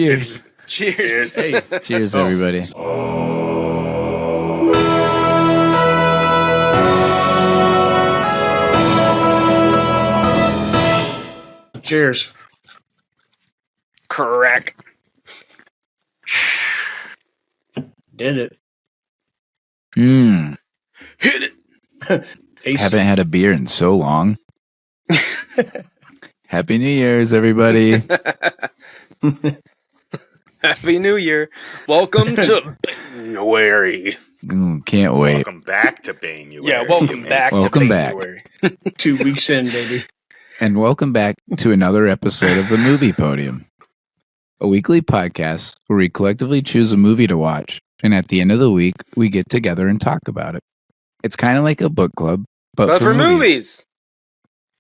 Cheers. Cheers. Hey. Cheers, everybody. Cheers. Correct. Did it. Mmm. Hit it. Haven't had a beer in so long. Happy New Year's, everybody. Happy New Year. Welcome to Baynuary. Can't wait. Welcome back to Baynuary. Yeah, welcome back Welcome to back. Baynuary. 2 weeks in, baby. And welcome back to another episode of the Movie Podium, a weekly podcast where we collectively choose a movie to watch, and at the end of the week, we get together and talk about it. It's kind of like a book club, but for movies.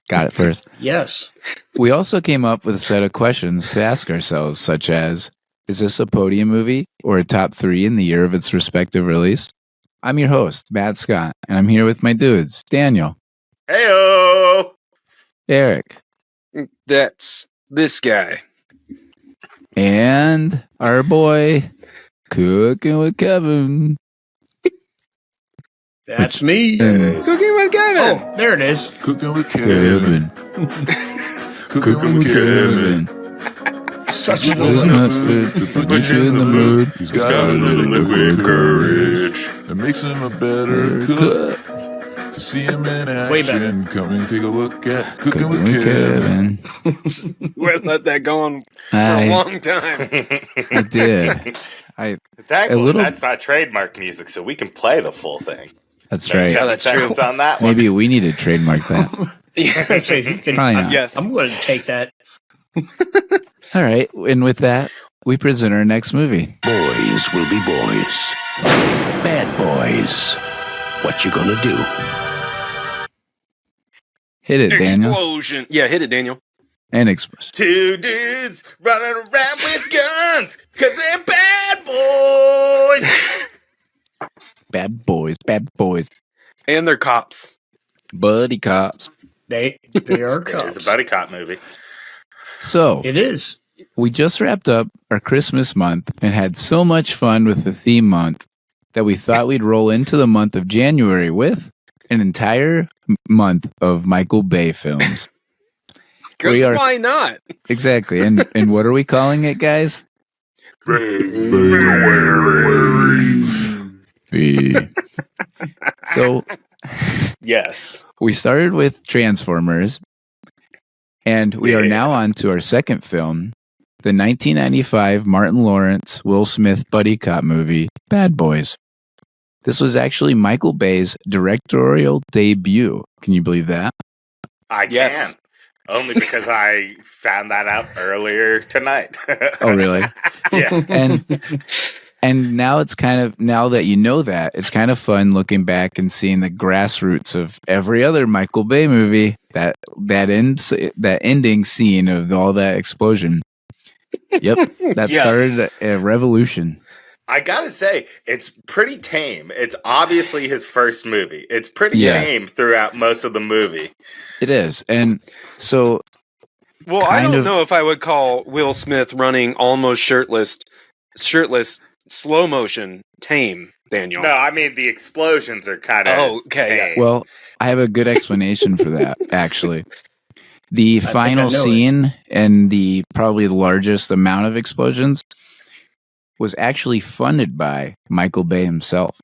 Got it first. Yes. We also came up with a set of questions to ask ourselves, such as, is this a podium movie or a top 3 in the year of its respective release? I'm your host, Matt Scott, and I'm here with my dudes, Daniel. Heyo! Eric. That's this guy. And our boy, Cooking with Kevin. That's me. Cooking with Kevin. Oh, there it is. Cooking with Kevin. Cooking with Kevin. Such a To put you in the mood. He's got a little liquid courage that makes him a better cook. To see him in Way better. action, come and take a look at Cooking with Kevin. We've let that go on for I a long time. did. That's not trademark music, so we can play the full thing. That's No right. Yeah, that's true. seconds on that one. Maybe we need to trademark that. Probably not. Yes. I'm going to take that. All right. And with that, we present our next movie. Boys will be boys. Bad boys. What you gonna do? Hit it, Daniel. Explosion. Yeah, hit it, Daniel. And explosion. 2 dudes running around with guns, cause they're bad boys. Bad boys. Bad boys. And they're cops. Buddy cops. They are It's cops. a buddy cop movie. So, It is. we just wrapped up our Christmas month and had so much fun with the theme month that we thought we'd roll into the month of January with an entire month of Michael Bay films. Because We are- why not? Exactly. And what are we calling it, guys? So Yes. we started with Transformers, and we are now on to our second film, the 1995 Martin Lawrence, Will Smith buddy cop movie, Bad Boys. This was actually Michael Bay's directorial debut. Can you believe that? I Yes. can. Only because I found that out earlier tonight. Oh, really? Yeah. And now it's kind of, now that you know that, it's kind of fun looking back and seeing the grassroots of every other Michael Bay movie, that ending scene of all that explosion. Yep, that Yeah. started a revolution. I gotta say, it's pretty tame. It's obviously his first movie. It's pretty Yeah. tame throughout most of the movie. It is. And so, Well, I Kind don't of- know if I would call Will Smith running almost shirtless, slow motion tame, Daniel. No, I mean the explosions are kind of Oh, okay, yeah. well, I have a good explanation for that, actually. The think I final know it. scene and the probably the largest amount of explosions was actually funded by Michael Bay himself.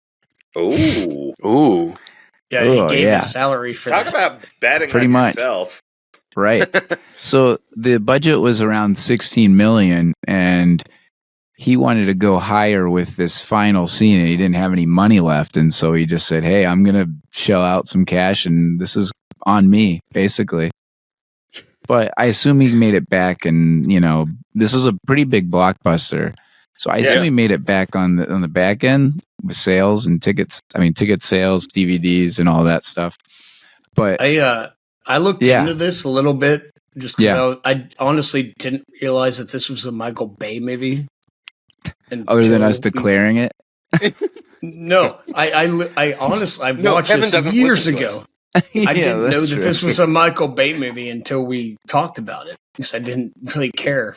Ooh. Ooh. Yeah, Oh, he gave yeah. his salary for Talk that. about betting Pretty on much. yourself. Right. So the budget was around 16 million, and he wanted to go higher with this final scene, and he didn't have any money left, and so he just said, "Hey, I'm gonna shell out some cash, and this is on me," basically. But I assume he made it back, and this was a pretty big blockbuster, so I assume Yeah. he made it back on the back end with sales and tickets. I mean, ticket sales, DVDs, and all that stuff. But I looked Yeah. into this a little bit just Yeah. because I honestly didn't realize that this was a Michael Bay movie. other than until us declaring it, No, I honestly I No, watched Kevin this doesn't years listen to ago. us. I didn't know that's that true. this was a Michael Bay movie until we talked about it because I didn't really care.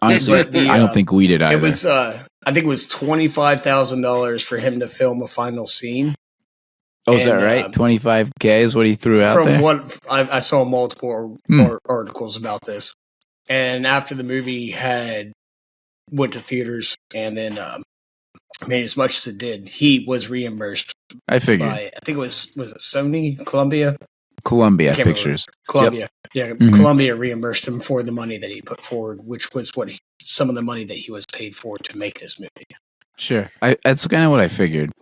Honestly, But the, I don't think we did either. It was, I think it was $25,000 for him to film a final scene. Oh, is that and, right? 25K is what he threw out From there? what I saw multiple articles about this. And after the movie went to theaters and then made as much as it did, he was reimbursed. I figured. I think it was it Sony, Columbia Pictures. Columbia. Yep. Yeah, Columbia reimbursed him for the money that he put forward, which was some of the money that he was paid for to make this movie. Sure. That's kind of what I figured.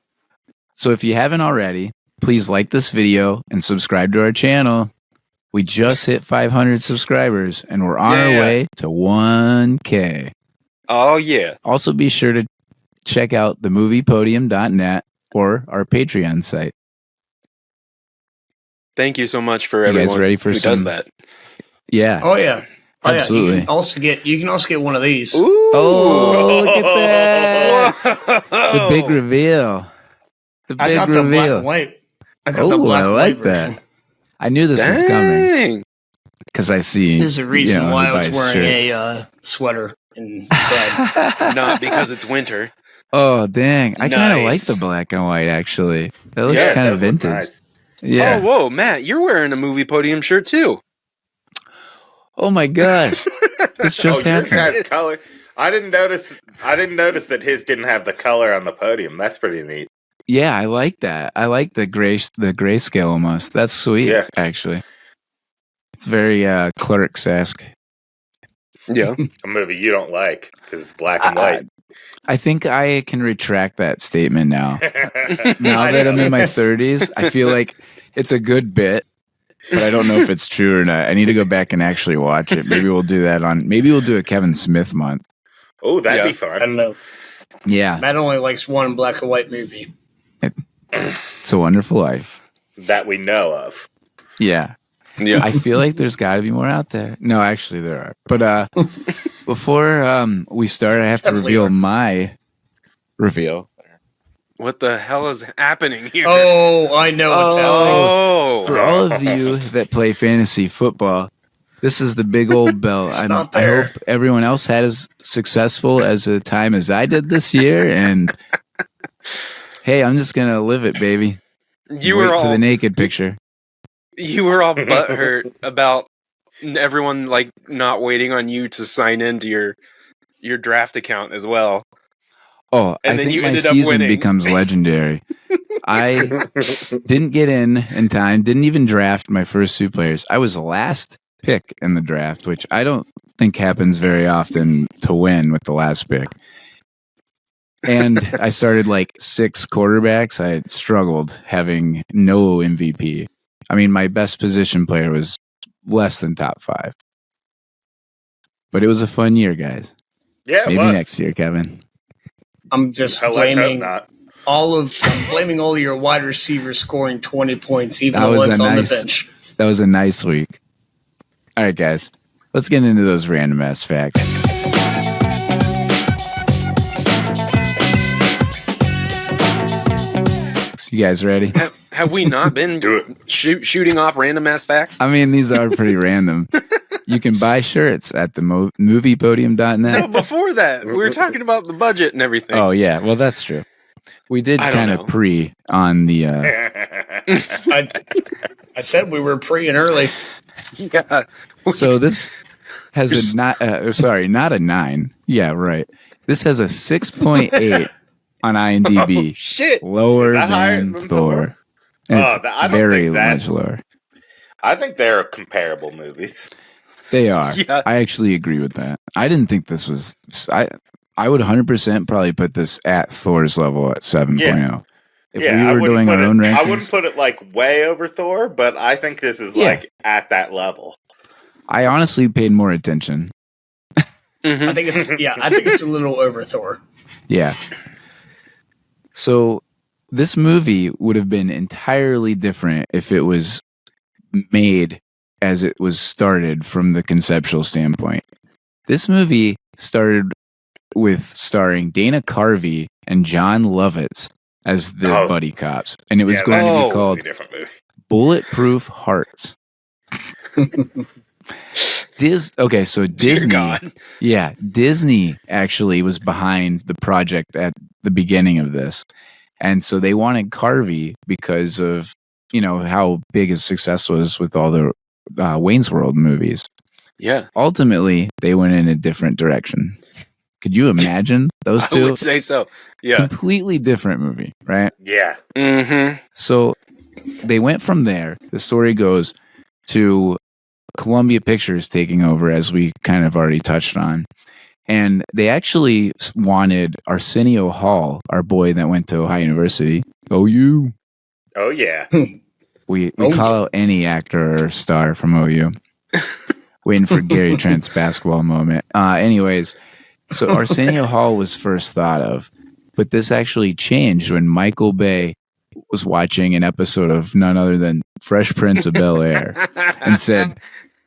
So if you haven't already, please like this video and subscribe to our channel. We just hit 500 subscribers and we're on our way to 1K. Oh, yeah. Also be sure to check out the moviepodium.net or our Patreon site. Thank you so much for You guys everyone ready for who does that. Yeah. Oh yeah. Absolutely. You can also get one of these. Ooh. Oh, look at that. The big reveal. The I big got reveal. the black and white. I got the Oh, black I and like white that. version. I knew this was coming Dang. because I see. There's a reason who why I was buys wearing shirts. a sweater inside. Not because it's winter. Oh, dang. I kind of like Nice. the black and white, actually. That looks Yeah, it kind of does look vintage. nice. Yeah. Oh, whoa, Matt, you're wearing a Movie Podium shirt too. Oh, my gosh. This just yours happened. has color. I didn't notice that his didn't have the color on the podium. That's pretty neat. Yeah, I like that. I like the grayscale almost. That's sweet, Yeah. actually. It's very Clerks-esque. Yeah. A movie you don't like because it's black and white. I think I can retract that statement now. Now that I'm in my 30s, I feel like it's a good bit, but I don't know if it's true or not. I need to go back and actually watch it. Maybe we'll do that maybe we'll do a Kevin Smith month. Oh, that'd be I fun. don't know. Yeah, Matt only likes one black and white movie. It's a Wonderful Life. That we know of. Yeah. Yeah. I feel like there's got to be more out there. No, actually there are. But before we start, I have to Definitely reveal are. my reveal. What the hell is happening here? Oh, I know what's happening. Oh. For all of you that play fantasy football, this is the big old belt. It's I not I there. hope everyone else had as successful as a time as I did this year. And hey, I'm just gonna live it, baby. You Wait were for all the naked picture. butthurt about everyone like not waiting on you to sign into your draft account as well. Oh, And I then think you my ended up season winning. becomes legendary. I didn't get in time, didn't even draft my first two players. I was the last pick in the draft, which I don't think happens very often to win with the last pick. And I started like 6 quarterbacks. I had struggled having no MVP. I mean, my best position player was less than top 5. But it was a fun year, guys. Yeah, it Maybe was. next year, Kevin. I'm just Let's hope blaming not. I'm blaming all of your wide receivers scoring 20 points, even That the was ones a on nice- the bench. That was a nice week. All right, guys. Let's get into those random ass facts. You guys ready? Have we not been Do it. shooting off random ass facts? I mean, these are pretty random. You can buy shirts at the moviepodium.net. No, before that, we were talking about the budget and everything. Oh, yeah. Well, that's true. We did I don't kind know. of pre on the. I said we were pre and early. Yeah. So this has a not. Not a 9. Yeah, right. This has a 6.8 on IMDb. Oh, shit. Lower Is that higher than than Thor. Thor? It's I don't very think that's- much lower. I think they're comparable movies. They are. Yeah. I actually agree with that. I didn't think this was. I would 100% probably put this at Thor's level at 7.0. Yeah. If Yeah, we I were wouldn't doing put our it, own rankings, I wouldn't put it like way over Thor, but I think this is Yeah. like at that level. I honestly paid more attention. Mhm. I think it's a little over Thor. Yeah. So this movie would have been entirely different if it was made as it was started from the conceptual standpoint. This movie started with starring Dana Carvey and John Lovitz as the Oh. buddy cops, and it was Yeah, going to that's be a called totally different movie. Bulletproof Hearts. Okay, so Dear Disney, God. yeah, Disney actually was behind the project at the beginning of this, and so they wanted Carvey because of how big his success was with all the Wayne's World movies. Yeah. Ultimately, they went in a different direction. Could you imagine those I two? would say so. Yeah. Completely different movie, right? Yeah. Mm-hmm. So they went from there. The story goes to Columbia Pictures taking over, as we kind of already touched on. And they actually wanted Arsenio Hall, our boy that went to Ohio University. OU. Oh yeah. We call out any actor or star from OU. Waiting for Gary Trent's basketball moment. Anyways, so Arsenio Hall was first thought of, but this actually changed when Michael Bay was watching an episode of none other than Fresh Prince of Bel-Air and said,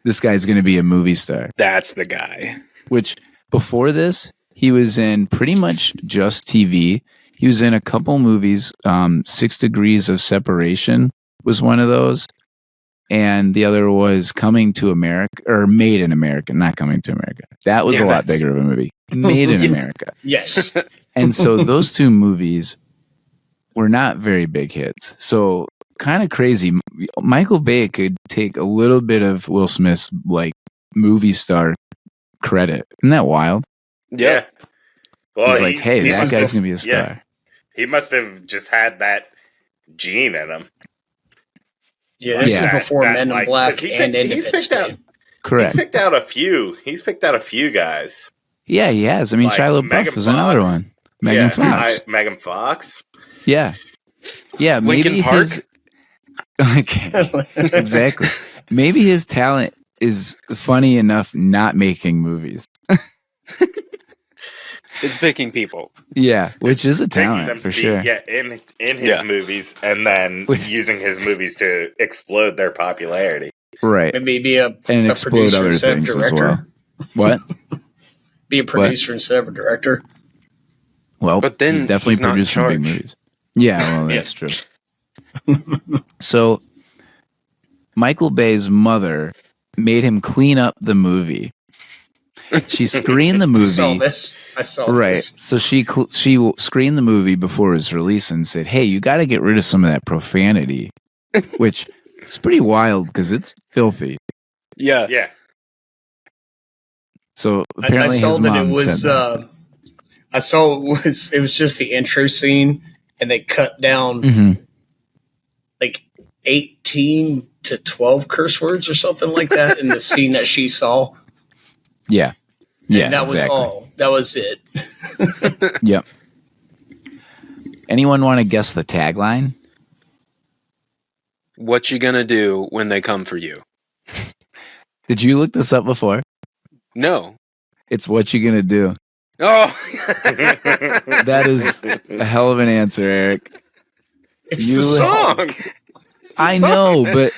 this guy's going to be a movie star. That's the guy. Which, before this, he was in pretty much just TV. He was in a couple movies. 6 Degrees of Separation was one of those. And the other was Coming to America, or Made in America, not Coming to America. That was a lot bigger of a movie. Made in America. Yes. And so those two movies were not very big hits. So kind of crazy. Michael Bay could take a little bit of Will Smith's movie star credit. Isn't that wild? Yeah. Well, he's like, hey, that guy's going to be a star. Yeah. He must have just had that gene in him. Yeah, this is before Men in Black and Independence Day. Correct. He's picked out a few. He's picked out a few guys. Yeah, he has. I mean, Shia LaBeouf was another one. Megan Fox. Megan Fox. Yeah. Yeah, maybe Linkin Park? Okay. Exactly. Maybe his talent is funny enough not making movies. It's picking people. Yeah, which is a talent for sure. Yeah, in his movies, and then using his movies to explode their popularity. Right. Maybe be a explode producer other instead of things director. as well. What? Be a producer instead of a director. Well, but then he's definitely produced some big movies. Yeah, well, that's true. So, Michael Bay's mother made him clean up the movie. She screened the movie. I saw this. So she screened the movie before it was released and said, "Hey, you got to get rid of some of that profanity," which is pretty wild because it's filthy. Yeah. Yeah. So apparently, I saw his that mom it was. said that. I saw it was just the intro scene, and they cut down like 18 to 12 curse words or something like that in the scene that she saw. Yeah. Yeah, and that was all. That was it. Yep. Anyone want to guess the tagline? What you gonna do when they come for you? Did you look this up before? No. It's what you gonna do. Oh, that is a hell of an answer, Eric. It's the song. I know, but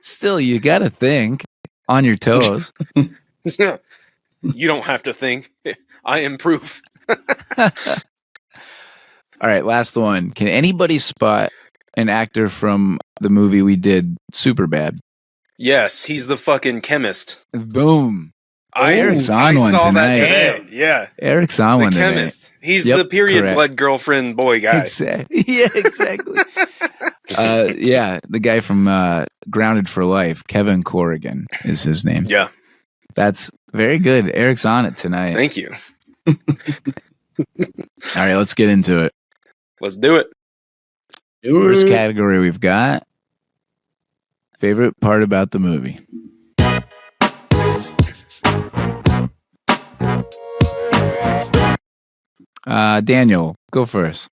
still, you got to think on your toes. You don't have to think. I am proof. All right, last one. Can anybody spot an actor from the movie we did, Superbad? Yes, he's the fucking chemist. Boom. Eric's on one saw tonight. That today. Yeah. Eric's on one today. Chemist. He's the period blood girlfriend boy guy. Yeah, exactly. Yeah, the guy from Grounded for Life, Kevin Corrigan is his name. Yeah. That's very good. Eric's on it tonight. Thank you. All right, let's get into it. Let's do it. First category we've got favorite part about the movie. Daniel, go first.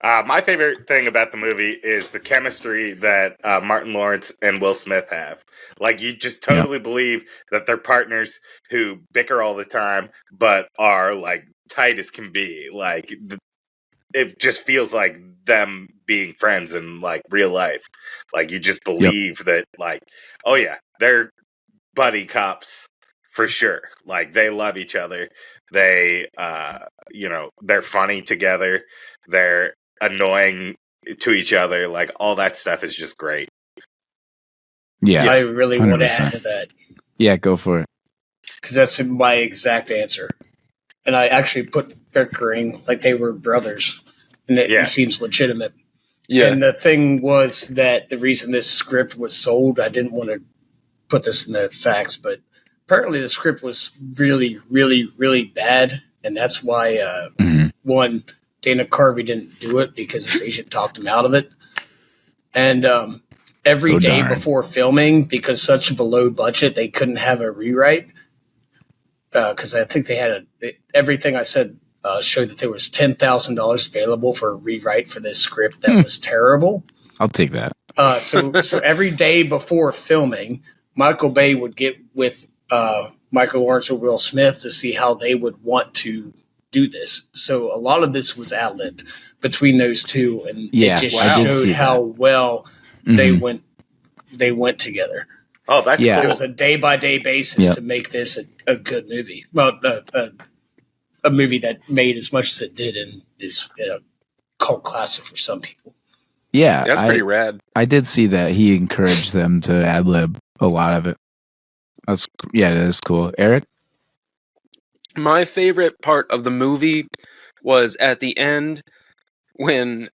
My favorite thing about the movie is the chemistry that Martin Lawrence and Will Smith have. Like, you just totally believe that they're partners who bicker all the time, but are, like, tight as can be. Like, it just feels like them being friends in, like, real life. Like, you just believe that, like, oh, yeah, they're buddy cops for sure. Like, they love each other. They, they're funny together. They're annoying to each other. Like, all that stuff is just great. Yeah, I really 100%. Want to add to that. Yeah, go for it. because that's my exact answer. And I actually put bickering like they were brothers, and it seems legitimate. Yeah. And the thing was that the reason this script was sold, I didn't want to put this in the facts, but apparently the script was really, really, really bad, and that's why one, Dana Carvey didn't do it because his agent talked him out of it. And every day before filming, because such of a low budget, they couldn't have a rewrite. Because I think they had everything I said showed that there was $10,000 available for a rewrite for this script that was terrible. I'll take that. So every day before filming, Michael Bay would get with Michael Lawrence or Will Smith to see how they would want to do this. So a lot of this was ad-libbed between those two, and it just showed how well they went together. Oh, that's It cool. was a day-by-day basis to make this a good movie. Well, a movie that made as much as it did and is a cult classic for some people. Yeah, That's pretty rad. I did see that he encouraged them to ad-lib a lot of it. That is cool. Eric? My favorite part of the movie was at the end when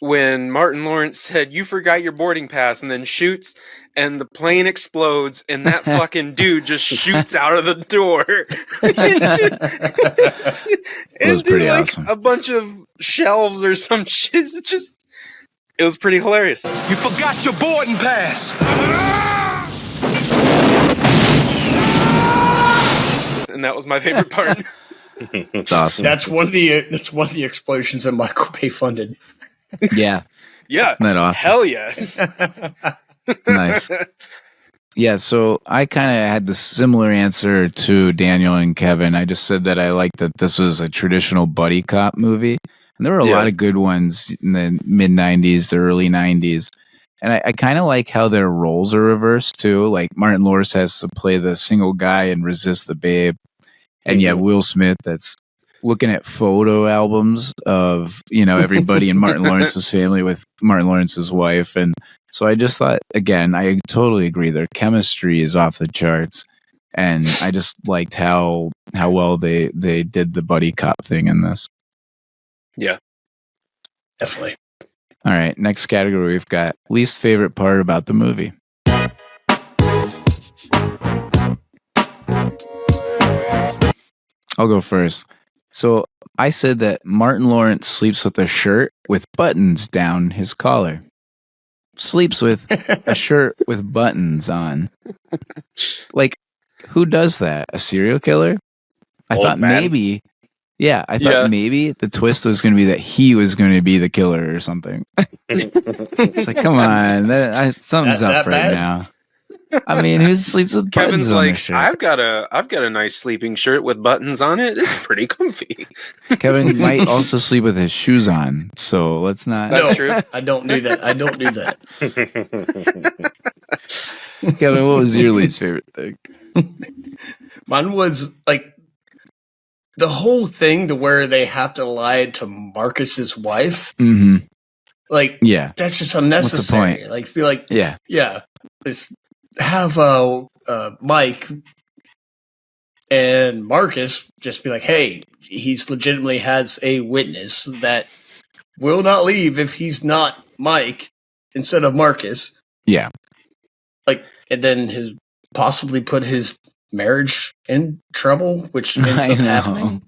Martin Lawrence said, "You forgot your boarding pass," and then shoots, and the plane explodes, and that fucking dude just shoots out of the door into pretty like awesome. a bunch of shelves or some shit. It was pretty hilarious. You forgot your boarding pass. And that was my favorite part. It's awesome. That's one of the explosions that Michael Bay funded. Yeah. Yeah. Isn't that awesome? Hell yes. Nice. Yeah, so I kind of had the similar answer to Daniel and Kevin. I just said that I liked that this was a traditional buddy cop movie. And there were a lot of good ones in the mid-'90s, the early '90s. And I kind of like how their roles are reversed, too. Like, Martin Lawrence has to play the single guy and resist the babe. And Will Smith, that's looking at photo albums of, everybody in Martin Lawrence's family with Martin Lawrence's wife. And so I just thought, again, I totally agree. Their chemistry is off the charts. And I just liked how well they did the buddy cop thing in this. Yeah. Definitely. All right, next category we've got least favorite part about the movie. I'll go first. So I said that Martin Lawrence sleeps with a shirt with buttons down his collar. Sleeps with a shirt with buttons on. Like, who does that? A serial killer? I thought maybe the twist was going to be that he was going to be the killer or something. It's like, come on, something's up right now. I mean, who sleeps with buttons Kevin's on their like, shirt? I've got a nice sleeping shirt with buttons on it. It's pretty comfy. Kevin might also sleep with his shoes on, so let's not. That's true. I don't do that. Kevin, what was your least favorite thing? Mine was like the whole thing to where they have to lie to Marcus's wife. Mm-hmm. Like, that's just unnecessary. What's the point? Like, be like, let's have Mike and Marcus just be like, hey, he's legitimately has a witness that will not leave if he's not Mike instead of Marcus. Yeah. Like, and then possibly put his marriage in trouble, which ends up happening.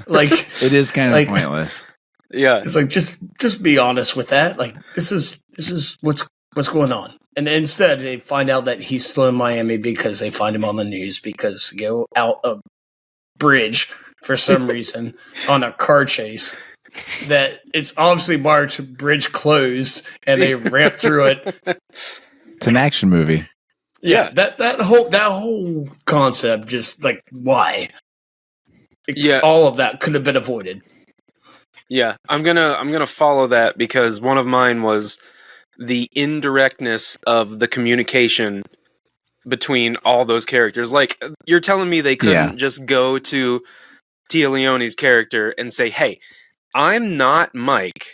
Like, it is kind of pointless. Yeah. It's like, just be honest with that. Like, this is what's going on. And instead, they find out that he's still in Miami because they find him on the news because go out a bridge for some reason on a car chase that it's obviously marked bridge closed, and they ramp through it. It's an action movie. Yeah, that whole concept, just like, why? All of that could have been avoided. Yeah, I'm gonna follow that because one of mine was the indirectness of the communication between all those characters. Like, you're telling me they couldn't just go to Tia Leone's character and say, "Hey, I'm not Mike,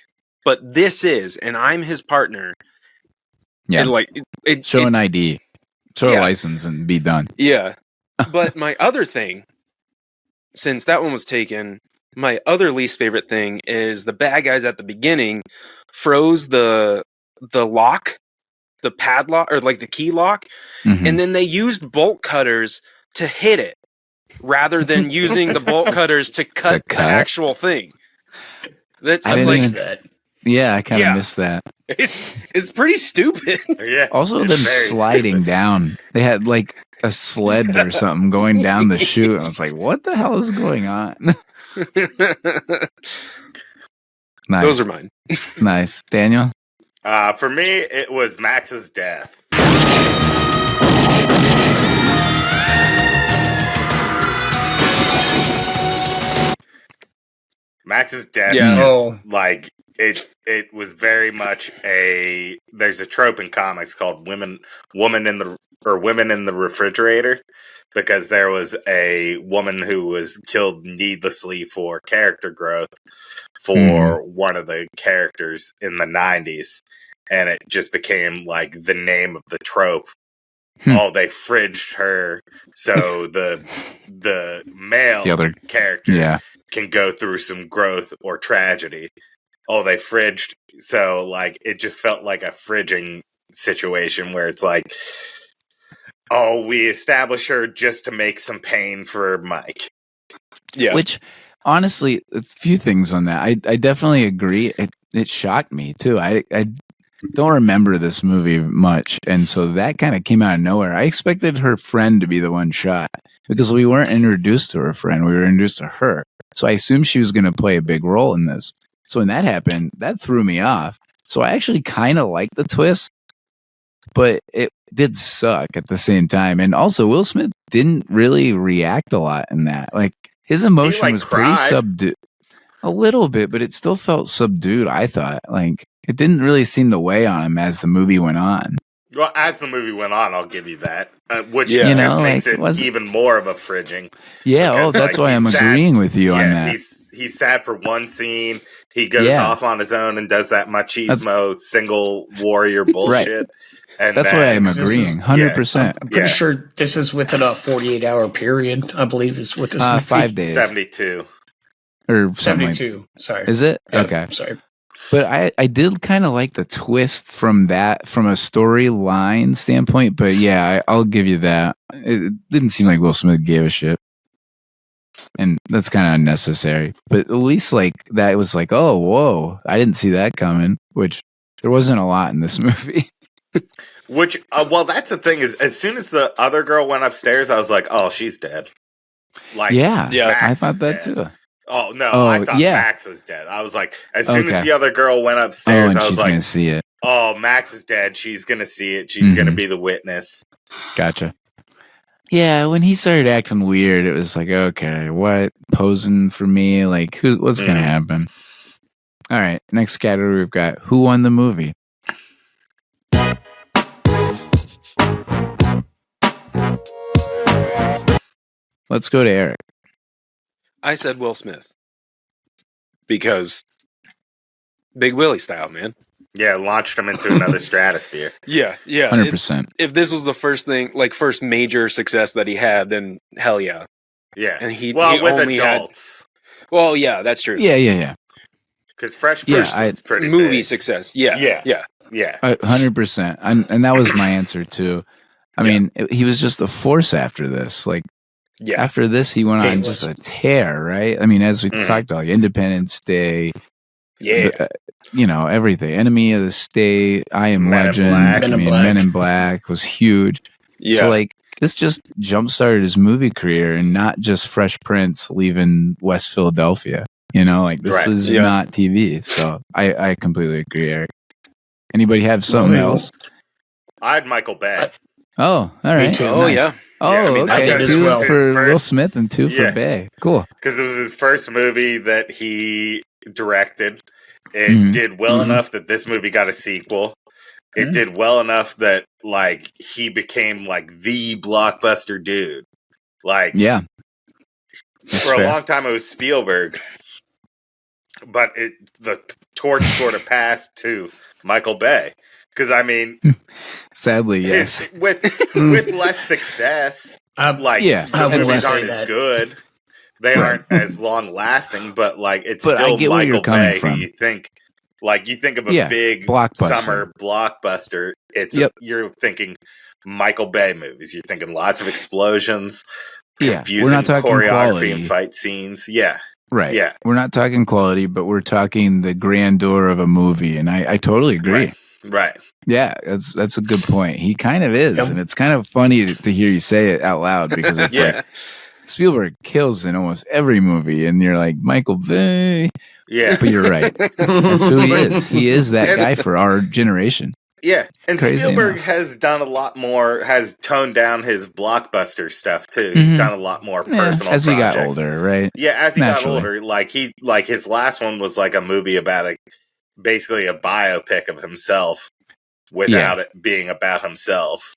but this is, and I'm his partner." Yeah, and like show an ID, show a license, and be done. Yeah, But my other thing, since that one was taken, my other least favorite thing is the bad guys at the beginning froze the lock, the padlock, or like the key lock, and then they used bolt cutters to hit it rather than using the bolt cutters to cut the actual thing. That's I like that. Yeah, I kind of missed that. It's pretty stupid. Yeah. Also, them sliding down. They had like a sled or something going down the chute. I was like, what the hell is going on? Nice. Those are mine. Nice. Daniel? For me, it was Max's death. Max's death is like it was very much there's a trope in comics called women in the refrigerator, because there was a woman who was killed needlessly for character growth for one of the characters in the 90s, and it just became like the name of the trope. Oh, they fridged her so the male character can go through some growth or tragedy. Oh, they fridged, so like it just felt like a fridging situation where it's like, oh, we established her just to make some pain for Mike. Yeah. Which, honestly, a few things on that. I definitely agree. It shocked me, too. I don't remember this movie much, and so that kind of came out of nowhere. I expected her friend to be the one shot, because we weren't introduced to her friend. We were introduced to her. So I assumed she was going to play a big role in this. So when that happened, that threw me off. So I actually kind of liked the twist, but it did suck at the same time. And also, Will Smith didn't really react a lot in that. Like, his emotion was pretty subdued. A little bit, but it still felt subdued, I thought. Like, it didn't really seem to weigh on him as the movie went on. Well, as the movie went on, I'll give you that. Which just makes it even more of a fridging. Yeah, because, that's why I'm agreeing with you on that. He's sad for one scene. He goes off on his own and does that machismo single warrior bullshit. Right. And that's why I'm agreeing, 100%. I'm pretty sure this is within a 48-hour period, I believe, is what this movie. 5 days. 72. Or 72, sorry. Is it? Okay. Sorry. But I did kind of like the twist from a storyline standpoint. But yeah, I'll give you that. It didn't seem like Will Smith gave a shit. And that's kind of unnecessary. But at least like that was like, oh, whoa, I didn't see that coming, which there wasn't a lot in this movie. Which, well, that's the thing is, as soon as the other girl went upstairs, I was like, oh, she's dead. Like, yeah, Max I thought that dead. too. Oh, no, I thought Max was dead. I was like, as soon as the other girl went upstairs, I was like, gonna see it. Oh, Max is dead. She's going to see it. She's going to be the witness. Gotcha. Yeah, when he started acting weird, it was like, okay, what? Posing for me? Like, what's going to happen? All right, next category we've got who won the movie? Let's go to Eric. I said Will Smith. Because Big Willie style, man. Yeah, launched him into another stratosphere. Yeah. 100%. If this was the first thing, like first major success that he had, then hell yeah. Yeah. And he with only adults. Well, yeah, that's true. Yeah. Because Fresh Prince was pretty movie big. success. Yeah. 100%. And that was my answer too. I mean, he was just a force after this. Like, after this, he went on just a tear, right? I mean, as we talked about, Independence Day, everything. Enemy of the State, I Am Legend, Men in Black was huge. Yeah. So, like, this just jump-started his movie career and not just Fresh Prince leaving West Philadelphia. Like, this was not TV. So, I completely agree, Eric. Anybody have something else? I had Michael Bay. Oh, all right. Me too. Nice. Oh, yeah. Oh, okay. I did 2 well. for Will Smith and 2 for Bay. Cool. Because it was his first movie that he directed. It did well enough that this movie got a sequel. It did well enough that like he became like the blockbuster dude. Like, That's for fair. a long time it was Spielberg, but the torch sort of passed to Michael Bay. Because I mean, sadly, yes, with less success, I the wouldn't movies say aren't as that. good. They aren't as long lasting, but like it's But I still get where you're Michael coming Bay. from. Who you think of a big blockbuster. summer blockbuster. You're thinking Michael Bay movies. You're thinking lots of explosions, confusing we're not talking choreography quality. and fight scenes. Yeah, right. Yeah, we're not talking quality, but we're talking the grandeur of a movie, and I totally agree. Right. Yeah, that's a good point. He kind of is, and it's kind of funny to hear you say it out loud because it's like Spielberg kills in almost every movie, and you're like, Michael Bay. Yeah. But you're right. That's who he is. He is that guy for our generation. Yeah. And Crazy Spielberg enough. has done a lot more, has toned down his blockbuster stuff too. He's done a lot more personal as he got projects. older, right? Yeah, as he Naturally. got older. Like his last one was like a movie about basically a biopic of himself without it being about himself.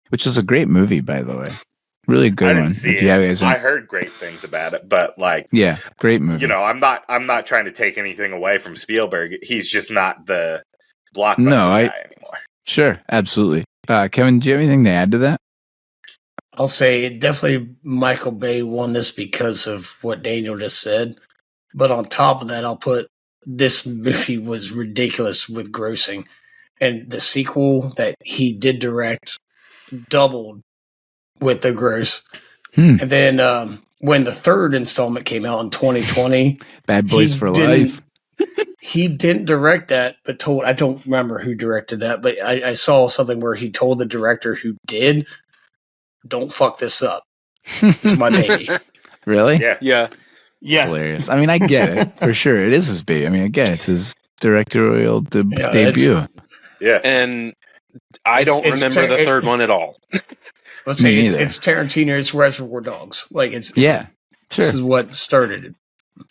Which is a great movie, by the way. Really good I one. didn't see If you it. I heard great things about it, but great movie. You know, I'm not trying to take anything away from Spielberg. He's just not the blockbuster guy anymore. Sure, absolutely. Kevin, do you have anything to add to that? I'll say definitely Michael Bay won this because of what Daniel just said. But on top of that, I'll put this movie was ridiculous with grossing. And the sequel that he did direct doubled with the gross. And then when the third installment came out in 2020, Bad Boys for Life. He didn't direct that, but I don't remember who directed that, but I saw something where he told the director who did, don't fuck this up. It's my baby. Really? Yeah. It's hilarious. I mean, I get it. For sure. It is his baby. I mean, again, it's his directorial debut. Yeah. And I don't remember the third one at all. Let's say it's Tarantino, it's Reservoir Dogs. Like this is what started it.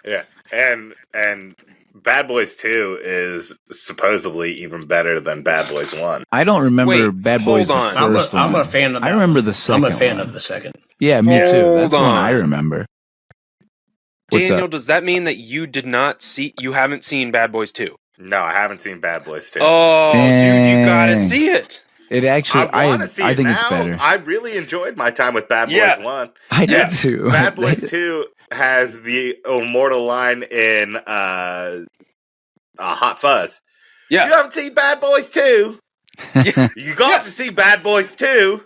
Yeah. And Bad Boys 2 is supposedly even better than Bad Boys 1. I don't remember Bad Boys the first one. I'm a fan of that. I remember the second I'm a fan one. of the second. Yeah, me too. That's Hold one on. I remember. What's Daniel, up? does that mean that you haven't seen Bad Boys 2? No, I haven't seen Bad Boys 2. Oh, Dang. dude, you gotta see it. It actually, I think it's now. better. I really enjoyed my time with Bad Boys 1. I did too. Bad Boys 2 has the immortal line in Hot Fuzz. Yeah. You haven't seen Bad Boys 2? You got to see Bad Boys 2.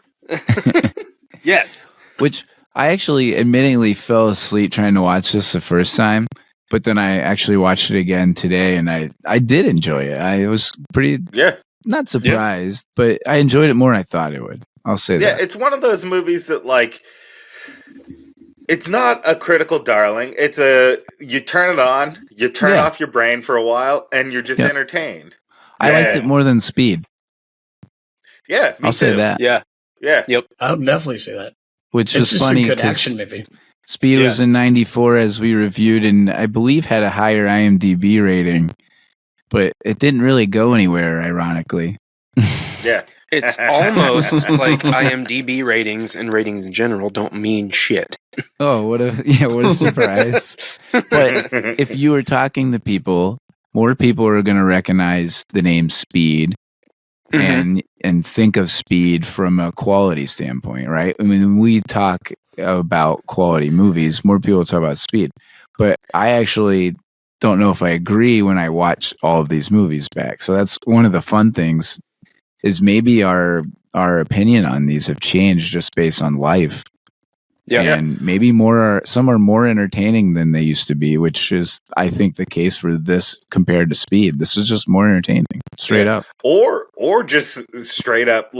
Yes. Which I actually admittingly fell asleep trying to watch this the first time, but then I actually watched it again today, and I did enjoy it. I was pretty not surprised, but I enjoyed it more than I thought it would. I'll say that. Yeah, it's one of those movies that it's not a critical darling. It's you turn it on, you turn off your brain for a while, and you're just entertained. I liked it more than Speed. Yeah, I'll say that. Yeah. Yep. I would definitely say that. Which It's is just funny a good because action movie. Speed was in '94 as we reviewed, and I believe had a higher IMDb rating, but it didn't really go anywhere. Ironically, Yeah. It's almost like IMDb ratings and ratings in general don't mean shit. Oh, what a surprise! But if you were talking to people, more people are going to recognize the name Speed and think of Speed from a quality standpoint, right? I mean, when we talk about quality movies, more people talk about Speed. But I actually don't know if I agree when I watch all of these movies back. So that's one of the fun things is maybe our opinion on these have changed just based on life. Yeah. And maybe some are more entertaining than they used to be, which is, I think, the case for this compared to Speed. This is just more entertaining, straight up. Or just straight up,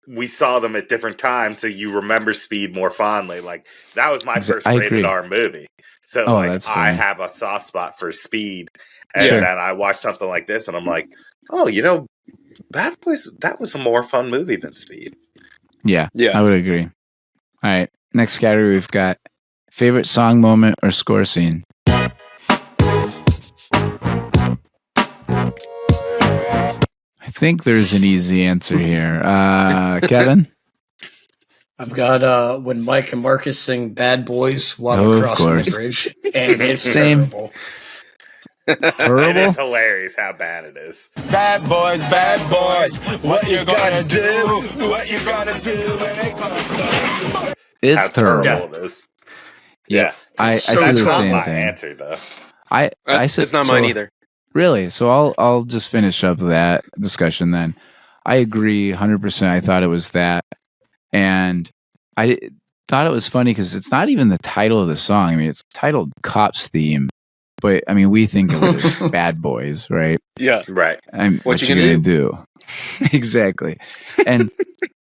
we saw them at different times, so you remember Speed more fondly. Like, that was my first rated R movie. So, I have a soft spot for Speed. And then I watch something like this, and I'm like, oh, Bad Boys, that was a more fun movie than Speed. Yeah, I would agree. All right, next category we've got favorite song moment or score scene. I think there's an easy answer here. Kevin? I've got when Mike and Marcus sing Bad Boys while they're crossing the bridge. And it's terrible. It is hilarious how bad it is. Bad boys, what you gonna do? What you gonna do when they come? It's How terrible it is. Yeah. I So see That's the not same my thing. answer, though. I said It's not mine either. Really? So I'll just finish up that discussion then. I agree 100%. I thought it was that. And I thought it was funny because it's not even the title of the song. I mean, it's titled Cops Theme. But, I mean, we think of it as Bad Boys, right? Yeah. Right. What you gonna do? Exactly. And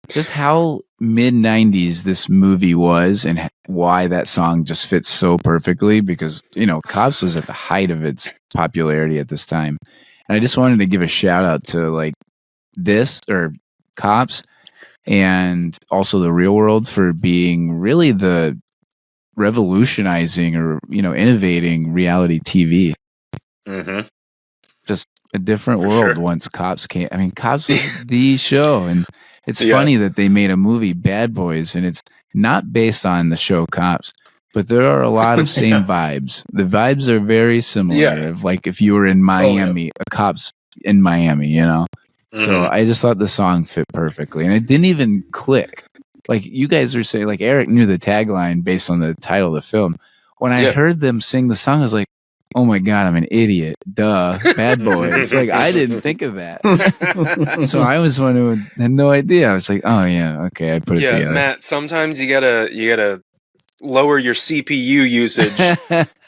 just how mid-90s this movie was and why that song just fits so perfectly because, Cops was at the height of its popularity at this time. And I just wanted to give a shout out to like this or Cops and also the Real World for being really the revolutionizing or, innovating reality TV. Mm-hmm. Just a different For world sure. once Cops came. I mean, Cops was the show, and it's Yeah. funny that they made a movie, Bad Boys, and it's not based on the show Cops, but there are a lot of same vibes. The vibes are very similar. Yeah. Of like if you were in Miami, a Cops in Miami, So Mhm. I just thought the song fit perfectly, and it didn't even click. Like you guys were saying, like Eric knew the tagline based on the title of the film. When I heard them sing the song, I was like, oh my God, I'm an idiot. Duh. Bad Boys. Like, I didn't think of that. So I was one who had no idea. I was like, oh yeah, okay, I put it together. Matt, sometimes you gotta lower your CPU usage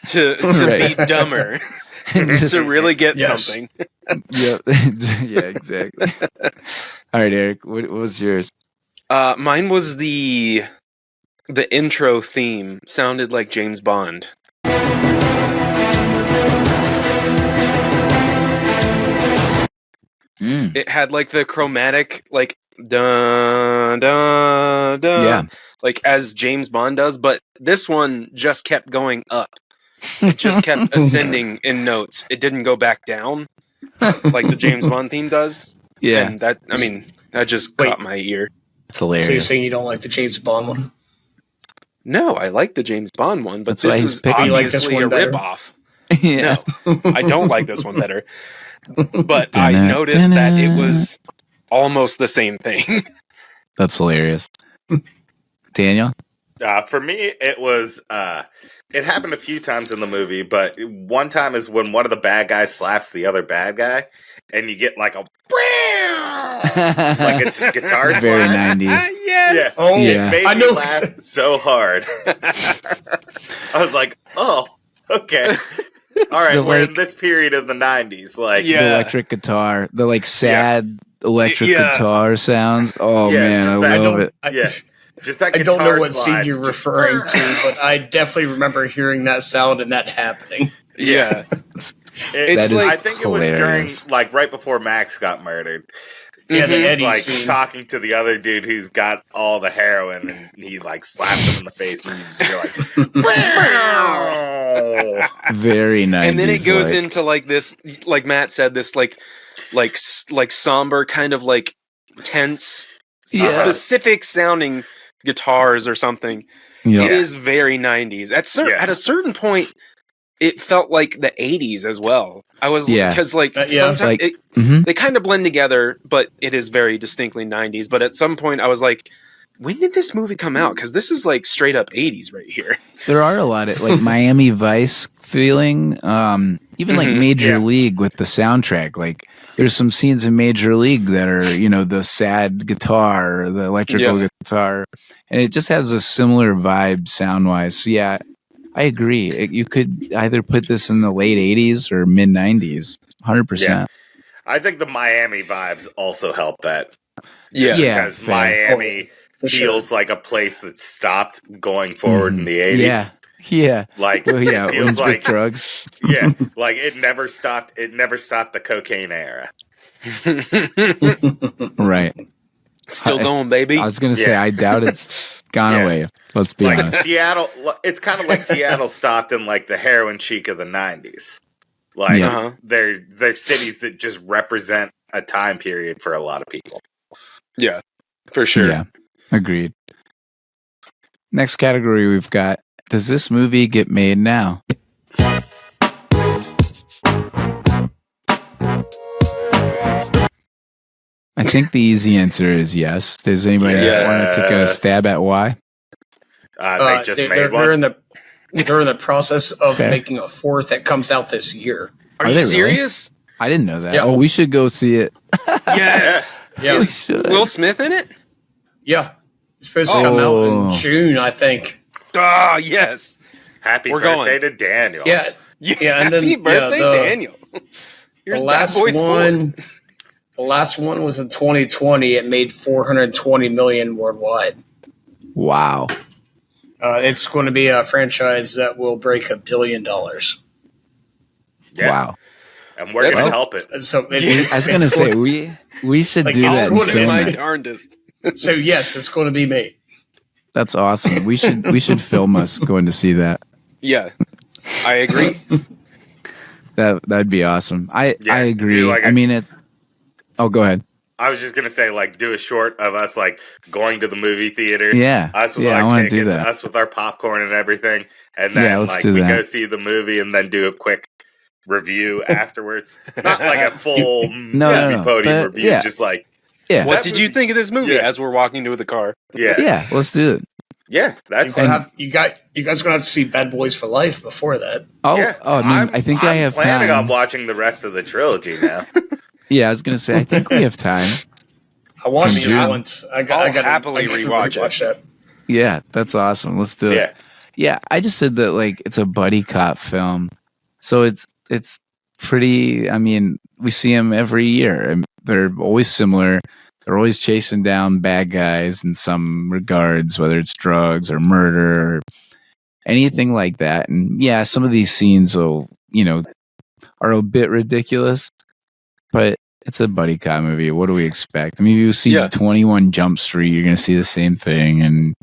to Right. be dumber. Just- to really get Yes. something. Yep. Yeah, exactly. All right, Eric, what was yours? Mine was the intro theme. Sounded like James Bond. It had like the chromatic, like dun dun dun, Yeah. like as James Bond does. But this one just kept going up. It just kept ascending in notes. It didn't go back down like the James Bond theme does. Yeah. And that just caught my ear. It's So you're hilarious. saying you don't like the James Bond one? No, I like the James Bond one, but That's why this he's is picking You like this obviously a one better? ripoff. Yeah. No, I don't like this one better. But I noticed that it was almost the same thing. That's hilarious. Daniel? For me, it was. It happened a few times in the movie, but one time is when one of the bad guys slaps the other bad guy, and you get like a like a guitar It's very slap. 90s. Yes. Oh, Yeah. It made I me know. laugh so hard. I was like, "Oh, okay, all right." The, We're like- in this period of the '90s, like, Yeah. The electric guitar, the like sad electric Yeah. guitar sounds. Oh Yeah, man, just I that- love it. yeah, just that. I don't know guitar what slide. scene you're referring to, but I definitely remember hearing that sound and that happening. Yeah. It's That is I think it was during, hilarious. like, right before Max got murdered. Yeah, the Mhm. He's Eddie like scene. talking to the other dude who's got all the heroin, and he like slaps him in the face, and you're like, Very nice. And then it goes into like this, like Matt said, this like somber kind of like tense, Yeah. specific sounding guitars or something. Yep. It is very 90s. At a certain point, it felt like the 80s as well. I was because Yeah. sometimes Like- Mhm. they kind of blend together, but it is very distinctly 90s. But at some point, I was like, when did this movie come out? Because this is like straight up 80s right here. There are a lot of like Miami Vice feeling, even like Mhm. Major Yeah. League with the soundtrack. Like there's some scenes in Major League that are, the sad guitar, or the electrical guitar, and it just has a similar vibe sound wise. So yeah, I agree. You could either put this in the late 80s or mid 90s, 100%. I think the Miami vibes also help that. Yeah. Because fair. Miami For sure. feels like a place that stopped going forward in the 80s. Yeah. Yeah. Like, Well, yeah, it with feels like, drugs. yeah, like it never stopped. It never stopped the cocaine era. Right. Still going, baby. I was going to say, Yeah. I doubt it's gone Yeah. away. Let's be Like honest. Seattle, it's kind of like Seattle stopped in like the heroin chic of the 90s. Like Yeah. Uh-huh. they're cities that just represent a time period for a lot of people. Yeah, for sure. Yeah. Agreed. Next category we've got, does this movie get made now? I think the easy answer is yes. Does anybody want to take a stab at why? They just made one. They're in the process of Fair. making a fourth that comes out this year. Are you they really? serious? I didn't know that. Yeah. Oh, we should go see it. Yes. Yeah. Is Will Smith in it? Yeah. It's supposed to come out Oh. in June, I think. Ah, yes. Happy We're birthday going. to Daniel. Yeah. Yeah, and then happy birthday, Daniel. Here's The Bad last Boys 4. one, the last one was in 2020. It made $420 million worldwide. Wow. It's going to be a franchise that will break $1 billion. Yeah. Wow. And we're going to help it. So I was going to say, we should Like, do it's that. going And to be film My like- it. darndest. So yes, it's going to be made. That's awesome. We should film us going to see that. Yeah, I agree. That'd be awesome. I agree. do like I mean, go ahead. I was just going to say, like, do a short of us, like, going to the movie theater. Yeah. Us with Yeah, I our wanna do tickets, that. us with our popcorn and everything. And then, Yeah, let's like, do we that. go see the movie and then do a quick review afterwards. Not like a full movie podium but, review, yeah. just like, Yeah. What That did you think of this movie as we're walking to the car? yeah. Yeah, let's do it. Yeah, that's You guys gonna have to see Bad Boys for Life before that. Oh, yeah. I mean, I think I have I'm planning time. on watching the rest of the trilogy now. Yeah, I was gonna say, I think we have time. I watched June. it once. I I'll gotta happily rewatch it. rewatch that. Yeah, that's awesome. Let's do it. Yeah. Yeah, I just said that like it's a buddy cop film, so it's pretty. I mean, we see them every year, and they're always similar. They're always chasing down bad guys in some regards, whether it's drugs or murder or anything like that. And yeah, some of these scenes will, are a bit ridiculous, but it's a buddy cop movie. What do we expect? I mean, if you see 21 Jump Street, you're going to see the same thing. And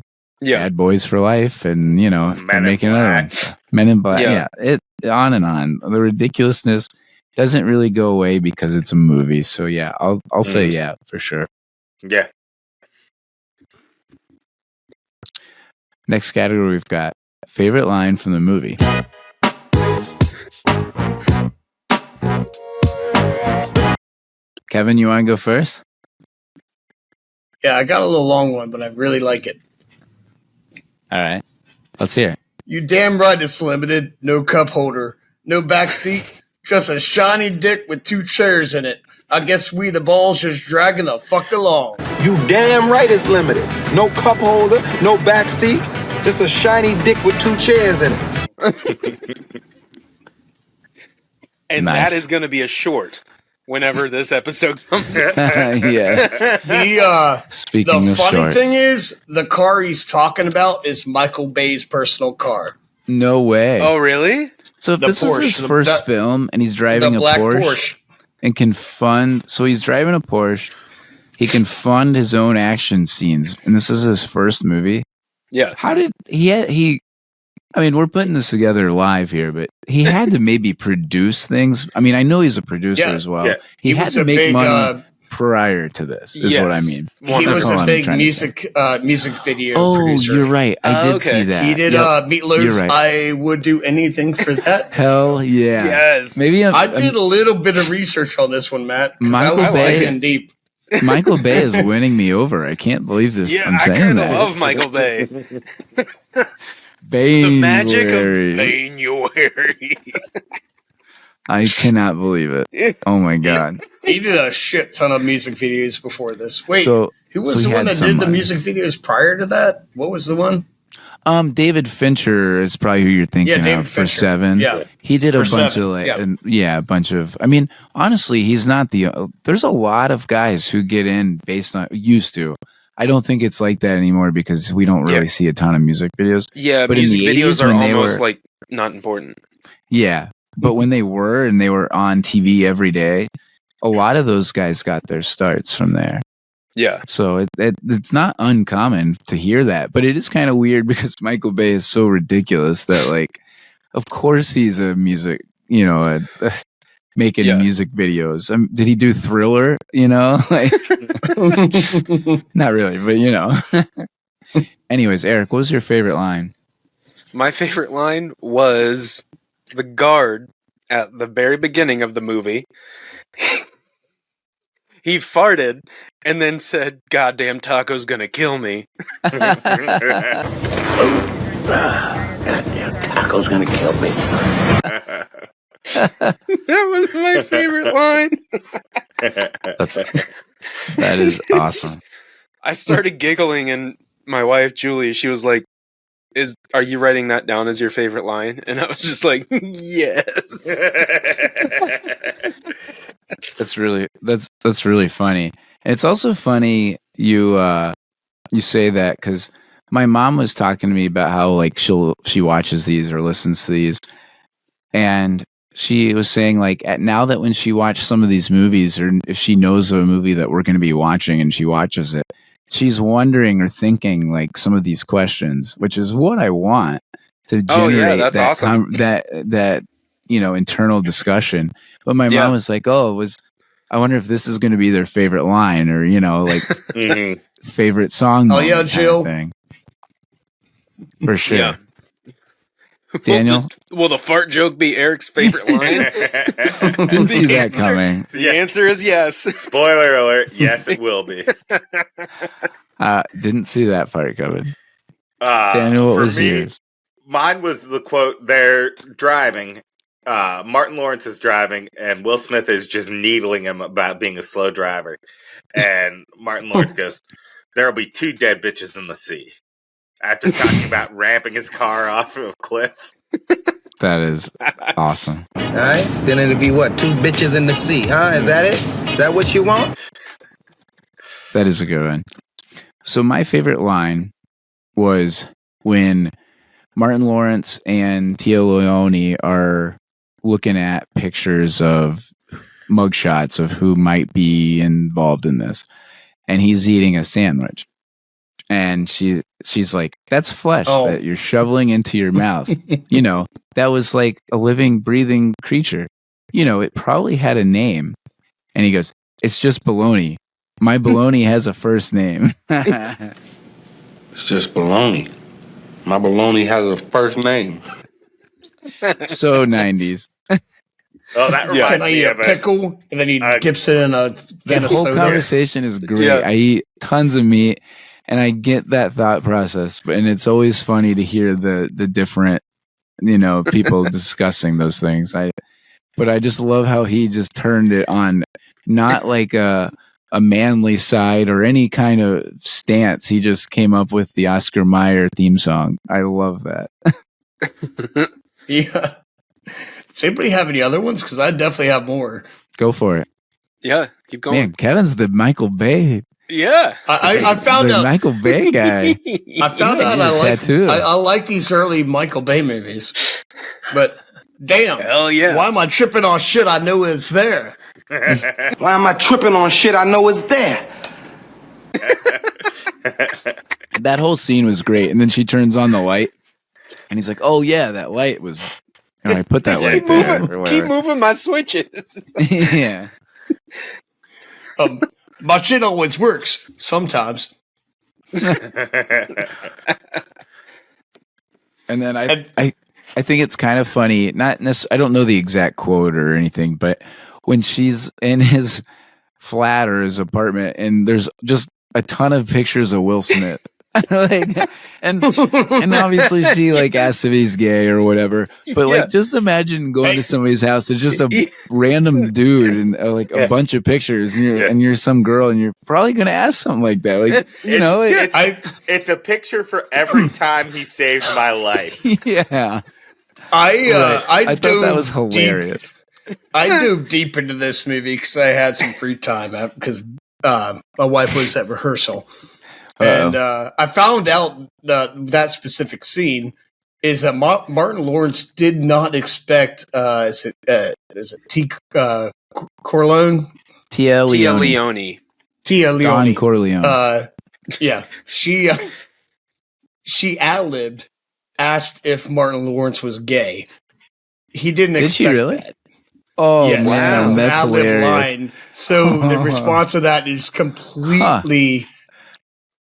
Bad Boys for Life, and they're making another one. Men in Black. Yeah. It on and on. The ridiculousness doesn't really go away because it's a movie. So yeah, I'll say yeah for sure. Yeah. Next category we've got favorite line from the movie. Kevin, you want to go first? Yeah, I got a little long one, but I really like it. All right, let's hear it. You damn right it's limited. No cup holder, no back seat, just a shiny dick with 2 chairs in it. I guess we the balls just dragging the fuck along. You damn right it's limited. No cup holder, no back seat, just a shiny dick with 2 chairs in it. And Nice. that is going to be a short whenever this episode comes out. Yes. Speaking The of funny shorts. thing is, the car he's talking about is Michael Bay's personal car. No way. Oh, really? So if The this was Porsche, his first film and he's driving The a black Porsche, Porsche. and can fund, so he's driving a Porsche, he can fund his own action scenes, and this is his first movie. Yeah. How did he I mean, we're putting this together live here, but he had to maybe produce things. I mean, I know he's a producer Yeah, as well. yeah. He had was to a make big, money prior to this, is what I Yes. mean. He That's was all a I'm big trying to say. music video Oh, producer. you're right. I did Okay. see that. He did Yep. Meatloaf. You're right. I would do anything for that. Hell yeah. Yes. Maybe I did a little bit of research on this one, Matt. 'Cause I Michael was Bay- digging deep. Michael Bay is winning me over. I can't believe this. Yeah, I'm I saying kind that. of love Michael Bay. Baynuary. The magic of Baynuary. I cannot believe it. Oh my god. He did a shit ton of music videos before this. Wait, So who so was he the one had that some did the money. music videos prior to that? What was the one? David Fincher is probably who you're thinking Yeah, David of for Fincher. Seven. Yeah. He did a For bunch Seven, of like, yeah. a bunch of. I mean, honestly, he's not there's a lot of guys who get in based on used to. I don't think it's like that anymore because we don't really see a ton of music videos. Yeah, But in music the 80s videos are when they almost were- like not important. Yeah, but when they were on TV every day, a lot of those guys got their starts from there. Yeah. So it's not uncommon to hear that, but it is kind of weird because Michael Bay is so ridiculous that, like, of course he's a music, making Yeah. music videos. Did he do Thriller? Like, not really, but Anyways, Eric, what was your favorite line? My favorite line was the guard at the very beginning of the movie. he farted and then said, "Goddamn taco's gonna kill me." Goddamn taco's gonna kill me. That was my favorite line. That is awesome. I started giggling, and my wife Julie, she was like, "Are you writing that down as your favorite line?" And I was just like, "Yes." That's really funny. And it's also funny you say that because my mom was talking to me about how like she watches these or listens to these, and she was saying like now that when she watched some of these movies, or if she knows of a movie that we're going to be watching and she watches it, she's wondering or thinking like some of these questions, which is what I want to generate that's that awesome. that internal discussion. But my mom was like, I wonder if this is going to be their favorite line, or like favorite song. Oh yeah, Jill. Thing. For sure. Yeah. Daniel, will the fart joke be Eric's favorite line? Didn't see that coming. The answer is yes. Spoiler alert, yes it will be. Didn't see that part coming. Daniel, what was yours? Mine was the quote, they're driving, Martin Lawrence is driving, and Will Smith is just needling him about being a slow driver. And Martin Lawrence goes, "There'll be 2 dead bitches in the sea." After talking about ramping his car off of a cliff. That is awesome. All right, then it'll be what? 2 bitches in the sea, huh? Is that it? Is that what you want? That is a good one. So my favorite line was when Martin Lawrence and Tia Leone are looking at pictures of mugshots of who might be involved in this, and he's eating a sandwich. And she's like, "That's flesh that you're shoveling into your mouth." That was like a living, breathing creature. It probably had a name. And he goes, "It's just bologna. My bologna has a first name." It's just bologna. My bologna has a first name. So 90s. Oh, that reminds me of a pickle, and then he dips it in a can The of whole soda. conversation is great. Yeah. I eat tons of meat. And I get that thought process, and it's always funny to hear the different, people discussing those things. But I just love how he just turned it on, not like a manly side or any kind of stance. He just came up with the Oscar Mayer theme song. I love that. Yeah. Does anybody have any other ones? Because I definitely have more. Go for it. Yeah, keep going. Man, Kevin's the Michael Bay. Yeah. I found the out. Michael Bay guy. I found out I like these early Michael Bay movies. But damn. Hell yeah. Why am I tripping on shit I know it's there? Why am I tripping on shit I know is there? That whole scene was great. And then she turns on the light, and he's like, "Oh yeah, that light was." I put that light there. Or whatever. Keep moving my switches. Yeah. My shit always works. Sometimes. And then I think it's kind of funny. I don't know the exact quote or anything, but when she's in his flat or his apartment, and there's just a ton of pictures of Will Smith. and obviously she like asks if he's gay or whatever, but like just imagine going to somebody's house. It's just a random dude and like a bunch of pictures, and you're some girl, and you're probably gonna ask something like that. Like it's a picture for every time he saved my life. Yeah, I thought that was hilarious. I dove deep into this movie because I had some free time because my wife was at rehearsal. And I found out that specific scene is that Martin Lawrence did not expect is it T. Corleone? Tia Leone. Don Corleone. Yeah, she ad-libbed, asked if Martin Lawrence was gay. He didn't expect she really? that. Oh, yes, wow, that's hilarious. line. So the response to that is completely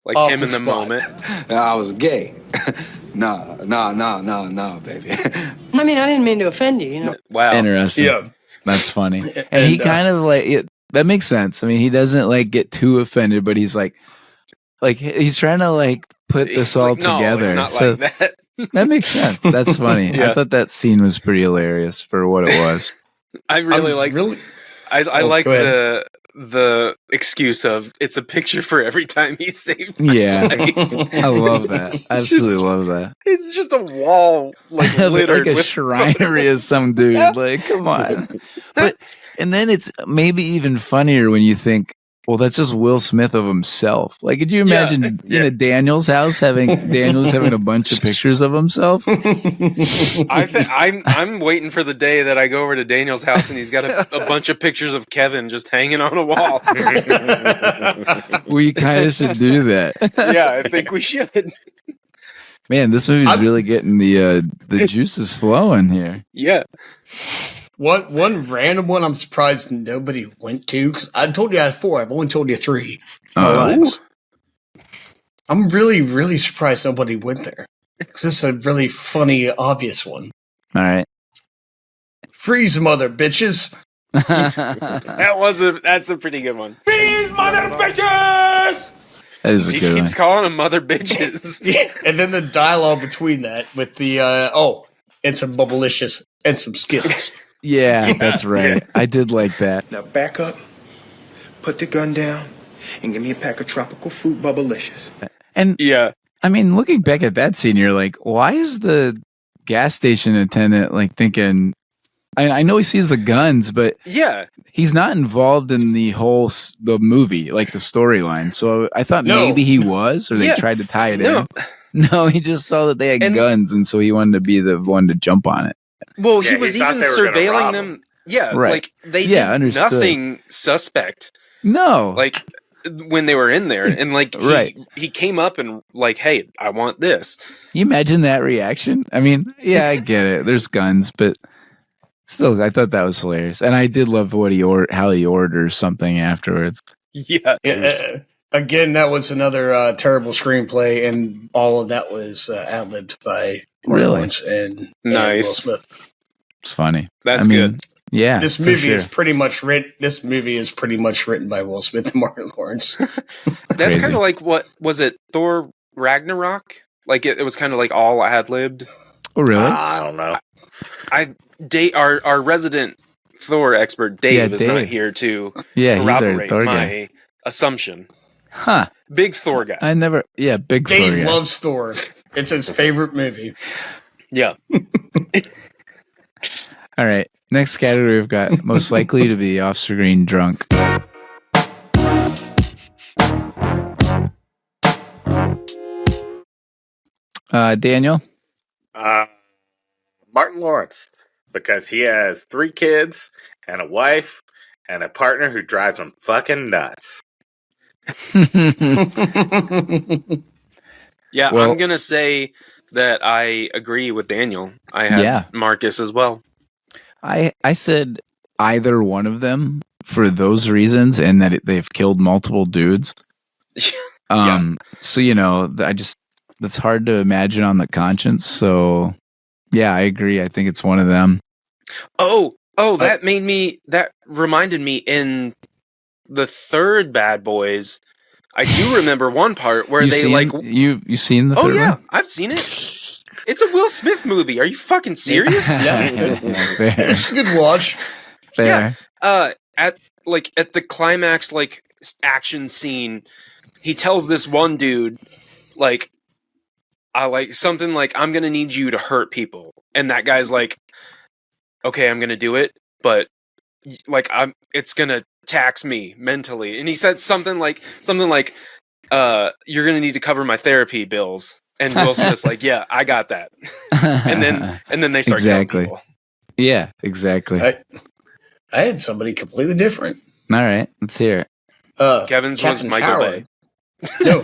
like off him in the spot. moment. I was gay. No, baby. I mean, I didn't mean to offend you, Wow. Interesting. Yeah. That's funny. And he kind of like That makes sense. I mean, he doesn't like get too offended, but he's like he's trying to like put this He's all like, no, together. it's not So like that. that makes sense. That's funny. Yeah. I thought that scene was pretty hilarious for what it was. I really like. I Oh, like go ahead. the excuse of it's a picture for every time he saved. My Yeah. life. I love that. Absolutely love that. It's just a wall like Like littered a with shrinery of some dude. Like, come on. But and then it's maybe even funnier when you think, well, that's just Will Smith of himself. Like, could you imagine Daniel's house having a bunch of pictures of himself? I'm waiting for the day that I go over to Daniel's house and he's got a bunch of pictures of Kevin just hanging on a wall. We kind of should do that. Yeah, I think we should. Man, this movie's really getting the juices flowing here. Yeah. One random one I'm surprised nobody went to, because I told you I had 4. I've only told you 3. Oh. But I'm really, really surprised nobody went there. Because this is a really funny, obvious one. All right. Freeze, mother bitches. That's a pretty good one. These mother bitches! That is a He good keeps calling them mother bitches. And then the dialogue between that with the, and some bubblicious and some Skittles. Yeah, that's right. Yeah. I did like that. Now back up, put the gun down, and give me a pack of tropical fruit bubblicious. And yeah, I mean, looking back at that scene, you're like, why is the gas station attendant like thinking? I know he sees the guns, but yeah, he's not involved in the the movie, like the storyline. So I thought maybe he was, or they tried to tie it in. No, he just saw that they had guns, and so he wanted to be the one to jump on it. Well, he was even surveilling them. Yeah, right. Like they did nothing suspect. No, like when they were in there, and like he came up and like, hey, I want this. Can you imagine that reaction? I mean, yeah, I get it. There's guns, but still, I thought that was hilarious, and I did love how he orders something afterwards. Yeah. Again, that was another terrible screenplay, and all of that was ad-libbed by Lawrence and Will Smith. It's funny. That's good. Yeah, this movie is pretty much written. This movie is pretty much written by Will Smith and Martin Lawrence. That's kind of like what was it? Thor Ragnarok? Like it was kind of like all ad-libbed. Oh, really? I don't know. Our resident Thor expert Dave is not here to corroborate my assumption. Huh. Big Thor guy. Big Thor guy. Dave loves Thor. It's his favorite movie. Yeah. All right. Next category we've got most likely to be off-screen drunk. Daniel? Martin Lawrence. Because he has 3 kids and a wife and a partner who drives him fucking nuts. Yeah, well, I'm gonna say that I agree with Daniel. I have Marcus as well. I said either one of them for those reasons, and that they've killed multiple dudes. So that's hard to imagine on the conscience. So yeah, I agree. I think it's one of them. That reminded me in the third Bad Boys. I do remember one part where you seen the third one? I've seen it. It's a Will Smith movie. Are you fucking serious? It's a good watch. Fair. Yeah. At the climax action scene, he tells this one dude something like, I'm gonna need you to hurt people, and that guy's like, okay, I'm gonna do it, but it's gonna tax me mentally. And he said something like you're gonna need to cover my therapy bills. And Will Smith's like, yeah, I got that. and then they start killing people. Yeah, exactly. I had somebody completely different. All right, let's hear it. Kevin's Captain was Michael Howard. Bay. No,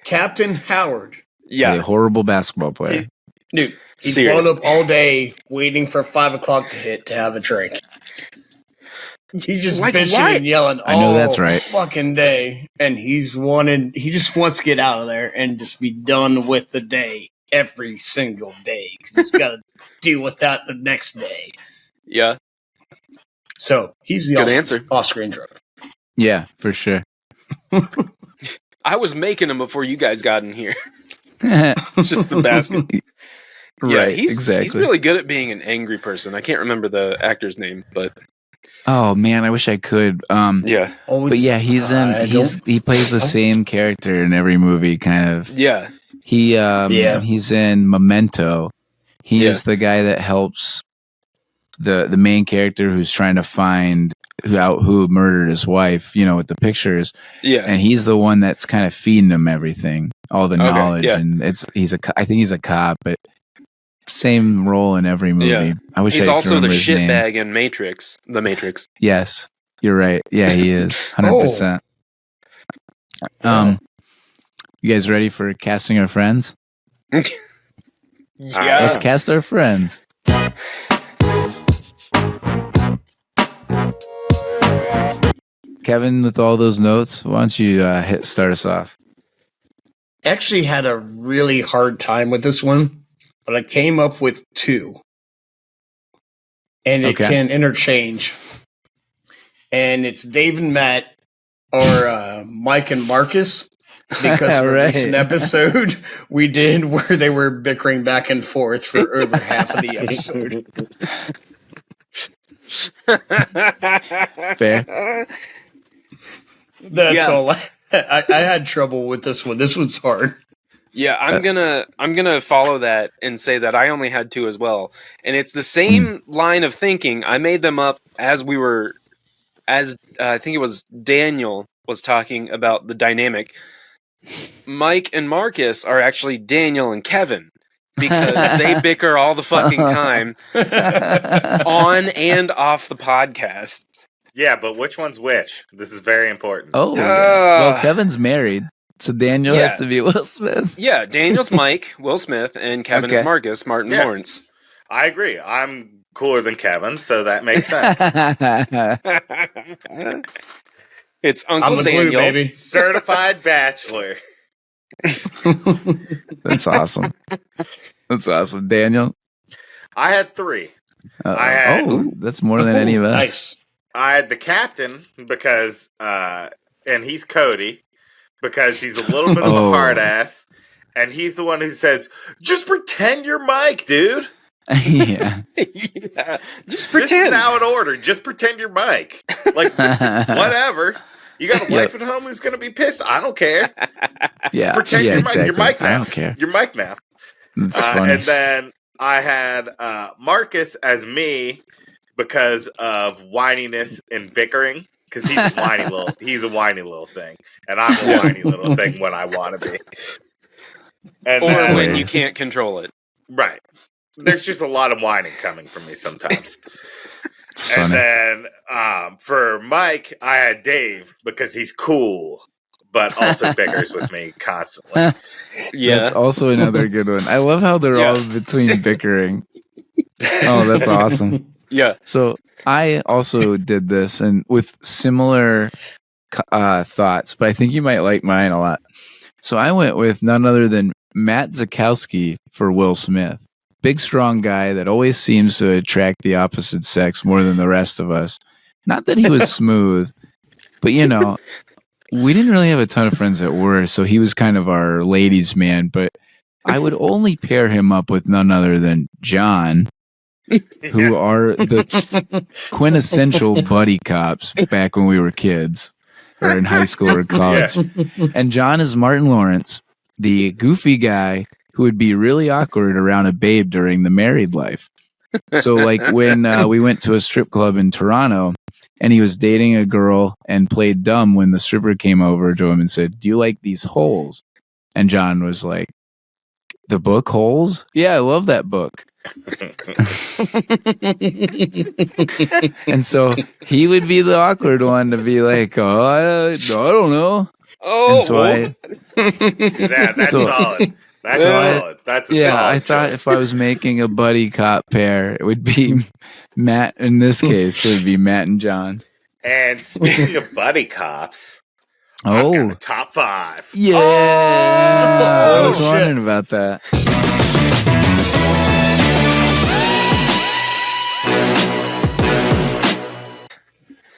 Captain Howard. Yeah, a horrible basketball player. Dude, he's blown up all day waiting for 5 o'clock to hit to have a drink. He's just bitching and yelling all fucking day, and he just wants to get out of there and just be done with the day every single day, because he's got to deal with that the next day. Yeah. So he's the Good answer. off-screen drunk. Yeah, for sure. I was making him before you guys got in here. It's just the basket. Right, he's exactly. really good at being an angry person. I can't remember the actor's name, but Oh man, I wish I could. yeah. But yeah, he plays the same character in every movie, kind of. Yeah. He's in Memento. He is the guy that helps the main character who's trying to find who murdered his wife, with the pictures. Yeah. And he's the one that's kind of feeding him everything, all the knowledge. Yeah. And I think he's a cop, but same role in every movie. Yeah. I wish he's I could also the remember his name. shitbag in Matrix. The Matrix. Yes, you're right. Yeah, he is 100%. You guys ready for casting our friends? Yeah. Let's cast our friends. Kevin, with all those notes, why don't you start us off? Actually had a really hard time with this one, but I came up with 2. And it can interchange. And it's Dave and Matt or Mike and Marcus. Because for a recent episode we did where they were bickering back and forth for over half of the episode. Fair. That's all. I had trouble with this one. This one's hard. Yeah, I'm gonna follow that and say that I only had 2 as well, and it's the same line of thinking. I made them up as I think it was Daniel was talking about the dynamic. Mike and Marcus are actually Daniel and Kevin because they bicker all the fucking time on and off the podcast. Yeah, but which one's which? This is very important. Oh, well, Kevin's married, so Daniel has to be Will Smith. Yeah, Daniel's Mike, Will Smith, and Kevin is Marcus, Martin Lawrence. I agree. I'm cooler than Kevin, so that makes sense. It's Uncle Daniel, baby. Certified bachelor. That's awesome. That's awesome, Daniel. I had 3. That's more than any of us. Nice. I had the captain because, and he's Cody because he's a little bit of a hard ass, and he's the one who says, "Just pretend you're Mike, dude." Yeah. Just pretend. This is now in order. Just pretend you're Mike. Like, whatever. You got a wife at home who's going to be pissed. I don't care. Yeah. Pretend you're Mike. Exactly. You're Mike now. I don't care. You're Mike now. That's funny. And then I had Marcus as me because of whininess and bickering. Because he's a whiny little thing, and I'm a whiny little thing when I want to be. And or when you can't control it. Right. There's just a lot of whining coming from me sometimes. And then for Mike, I had Dave because he's cool, but also bickers with me constantly. Yeah. That's also another good one. I love how they're all between bickering. Oh, that's awesome. Yeah. So I also did this and with similar thoughts, but I think you might like mine a lot. So I went with none other than Matt Zakowski for Will Smith. Big, strong guy that always seems to attract the opposite sex more than the rest of us. Not that he was smooth, but we didn't really have a ton of friends at work, so he was kind of our ladies' man. But I would only pair him up with none other than John, who are the quintessential buddy cops back when we were kids or in high school or college. Yeah. And John is Martin Lawrence, the goofy guy who would be really awkward around a babe during the married life. So like when we went to a strip club in Toronto and he was dating a girl and played dumb when the stripper came over to him and said, "Do you like these holes?" And John was like, "The book Holes? Yeah, I love that book." And so he would be the awkward one to be like, "Oh, I don't know." Oh, and so that's solid. That's solid. That's a solid I thought choice. if I was making a buddy cop pair, it would be Matt. In this case, it would be Matt and John. And speaking of buddy cops, I've got a top 5. Yeah, I was wondering about that.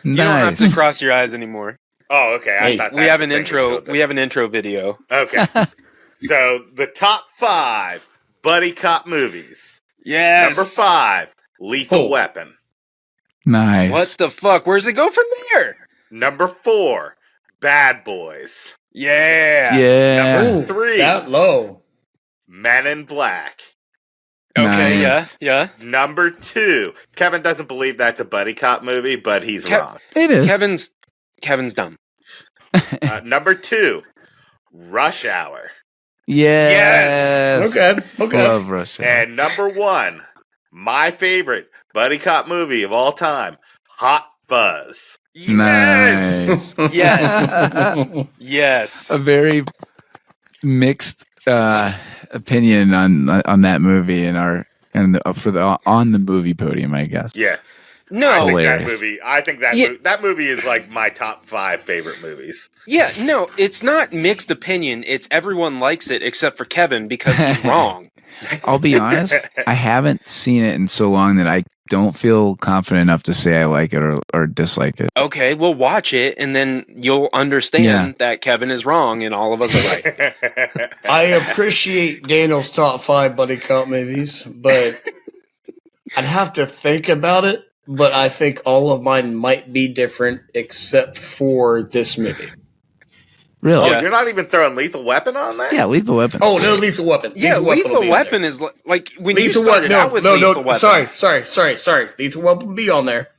You don't have to Nice. cross your eyes anymore. Oh, okay. I Hey, thought We that's have the an thing intro. still We have an intro video. Okay. So the top 5 buddy cop movies. Yes. Number 5, Lethal Oh. Weapon. Nice. What the fuck? Where's it go from there? Number 4, Bad Boys. Yeah. Yeah. Number 3, That low. Men in Black. Okay. Nice. Yeah. Number 2, Kevin doesn't believe that's a buddy cop movie, but he's wrong. It is. Kevin's dumb. Number 2, Rush Hour. Yes. Okay. Love Russia. And number 1, my favorite buddy cop movie of all time, Hot Fuzz. Nice. Yes. Yes. A very mixed opinion on that movie on the movie podium, I guess. Yeah. No. I think that Yeah. that movie is like my top 5 favorite movies. Yeah. No. It's not mixed opinion. It's everyone likes it except for Kevin because he's wrong. I'll be honest, I haven't seen it in so long that I don't feel confident enough to say I like it or dislike it. Okay. Well, watch it and then you'll understand that Kevin is wrong and all of us are right. I appreciate Daniel's top 5 buddy cop movies, but I'd have to think about it. But I think all of mine might be different except for this movie. Really? Oh, you're not even throwing Lethal Weapon on there? Yeah, Lethal Weapon. Oh, no, Lethal Weapon. Yeah, will Lethal be on Weapon there. is like when you Lethal started Weapon. out with Lethal Weapon. Sorry. Lethal Weapon will be on there.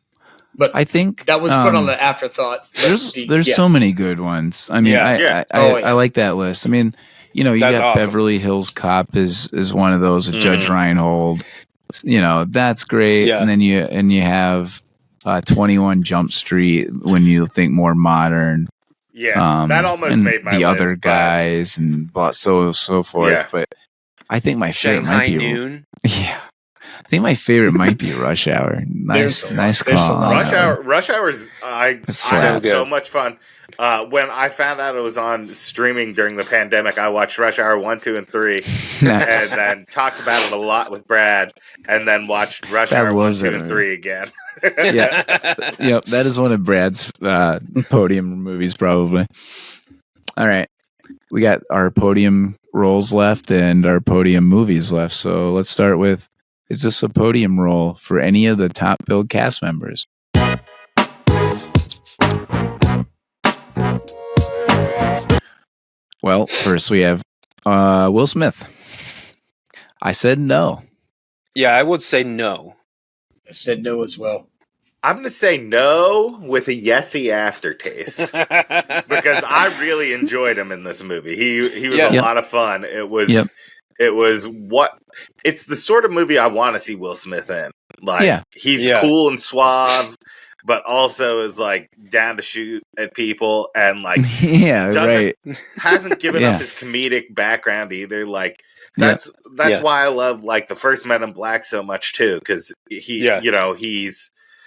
But I think that was put on the afterthought. There's so many good ones. I mean, I like that list. I mean, you That's got awesome. Beverly Hills Cop is one of those. Judge Reinhold. That's great. Yeah. And then you have 21 Jump Street when you think more modern. Yeah, that almost and made my the list, other but- guys and so forth. Yeah. But I think my favorite Shanghai might be Noon. Yeah, I think my favorite might be Rush Hour. Nice There's call. a lot. on that one. Rush Hour's I It's had so so much fun. When I found out it was on streaming during the pandemic, I watched Rush Hour 1, 2, and 3, and Nice. then talked about it a lot with Brad, and then watched Rush Brad Hour 1, loves 2, that and movie. 3 again. Yep, that is one of Brad's podium movies, probably. All right, we got our podium roles left and our podium movies left. So let's start with: is this a podium role for any of the top billed cast members? Well, first we have Will Smith. I said no. Yeah, I would say no. I said no as well. I'm going to say no with a yesy aftertaste because I really enjoyed him in this movie. He was a lot of fun. It was it's the sort of movie I want to see Will Smith in. Like he's cool and suave, but also is like down to shoot at people and like hasn't given up his comedic background either. Like that's why I love like the first Men in Black so much too, because he's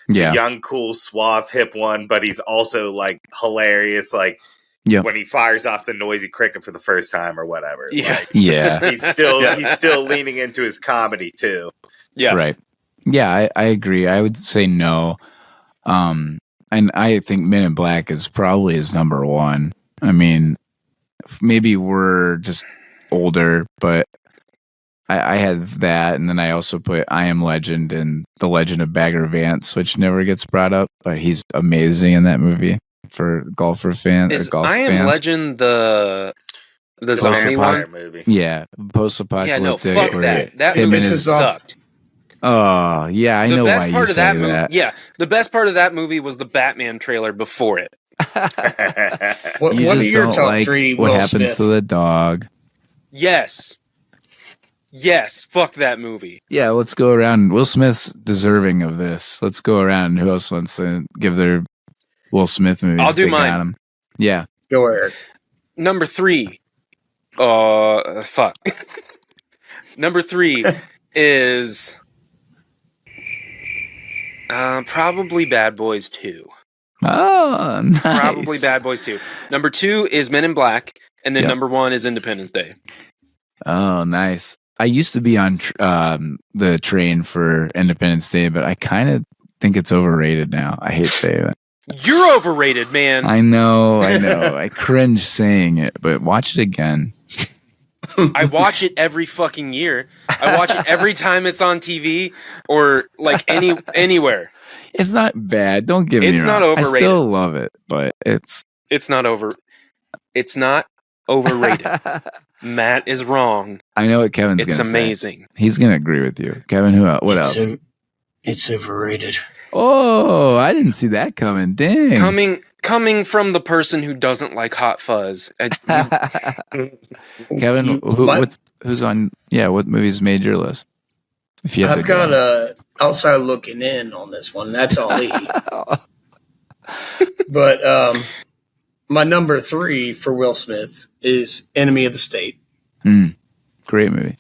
the young, cool, suave, hip one, but he's also like hilarious. Like when he fires off the noisy cricket for the first time or whatever. Like, he's still leaning into his comedy too. Yeah, right. Yeah, I agree. I would say no. And I think Men in Black is probably his number one. I mean, maybe we're just older, but I had that, and then I also put I Am Legend and The Legend of Bagger Vance, which never gets brought up, but he's amazing in that movie for golfer fans. Is I Am Legend the zombie one? Movie. Yeah, post-apocalyptic. Yeah, no, fuck that. That movie sucked. Oh, yeah, I know why you say that. Yeah, the best part of that movie was the Batman trailer before it. What are your top 3? What Will happens Smith? to the dog? Yes, fuck that movie. Yeah, let's go around. Will Smith's deserving of this. Let's go around. Who else wants to give their Will Smith movies? I'll do they mine. got 'em? Yeah. Go Eric. Number 3. Fuck. Number 3 is probably Bad Boys 2. Oh, nice. Probably Bad Boys 2. Number 2 is Men in Black, and then number 1 is Independence Day. Oh, nice. I used to be on the train for Independence Day, but I kind of think it's overrated now. I hate saying that. You're overrated, man. I know. I cringe saying it, but watch it again. I watch it every fucking year. I watch it every time it's on TV or like anywhere. It's not bad. Don't get me wrong. It's not overrated. I still love it, but it's not overrated. Matt is wrong. I know what Kevin's going to say. It's amazing. He's going to agree with you. Kevin, who else? What else? It's overrated. Oh, I didn't see that coming. Dang. Coming from the person who doesn't like Hot Fuzz. Kevin, who's on? Yeah, what movies made your list? If you I've got a outside looking in on this one. That's Ali. But my number 3 for Will Smith is Enemy of the State. Great movie.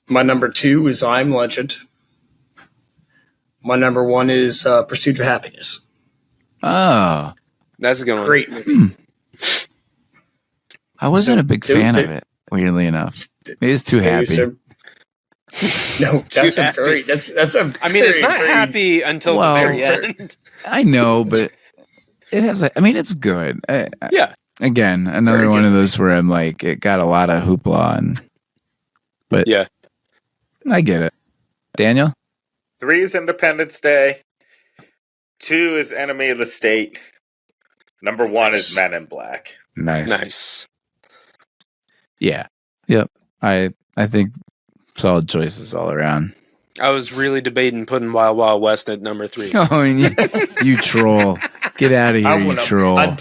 My number 2 is I'm Legend. My number 1 is Pursuit of Happiness. Oh, that's a good one. Great movie. I wasn't a big fan of it. Weirdly enough, maybe it's too happy. No, that's a very. That's a. I mean, it's not happy until the very end. I know, but it has. It's good. Yeah. Again, another one of those where I'm like, it got a lot of hoopla, but yeah, I get it. Daniel? 3 is Independence Day. 2 is Enemy of the State. Number 1 is Men in Black. Nice. Yeah. Yep. I think solid choices all around. I was really debating putting Wild Wild West at number 3. Oh, you troll. Get out of here, you troll. I'd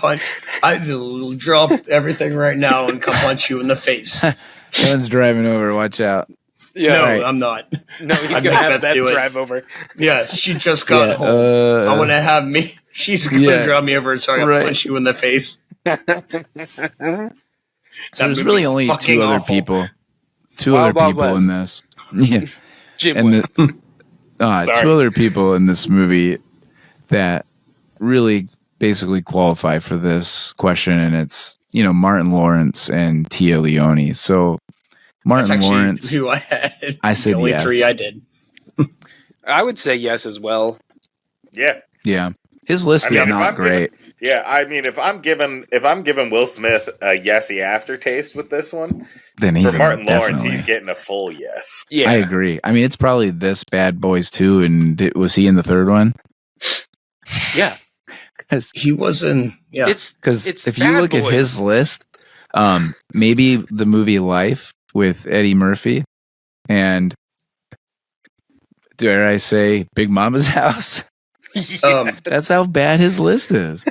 drop everything right now and come punch you in the face. Kevin's driving over. Watch out. Yeah, no, right. I'm not. No, he's going to have Beth drive over. Yeah, she just got home. I want to have me. She's going to drive me over so I can punch you in the face. So there's really only 2 other people. 2 other people in this. Yeah. Jim and 2 other people in this movie that really basically qualify for this question, and it's Martin Lawrence and Tia Leone. So Martin Lawrence, who I had. I said the only yes. 3 I did. I would say yes as well. Yeah. His list is not great. If I'm giving Will Smith a yesy aftertaste with this one, then he's for Martin Lawrence, he's getting a full yes. Yeah, I agree. It's probably this Bad Boys 2, and was he in the third one? Yeah, he was in. Yeah, because if you look at his list, maybe the movie Life with Eddie Murphy, and dare I say, Big Mama's House. That's how bad his list is.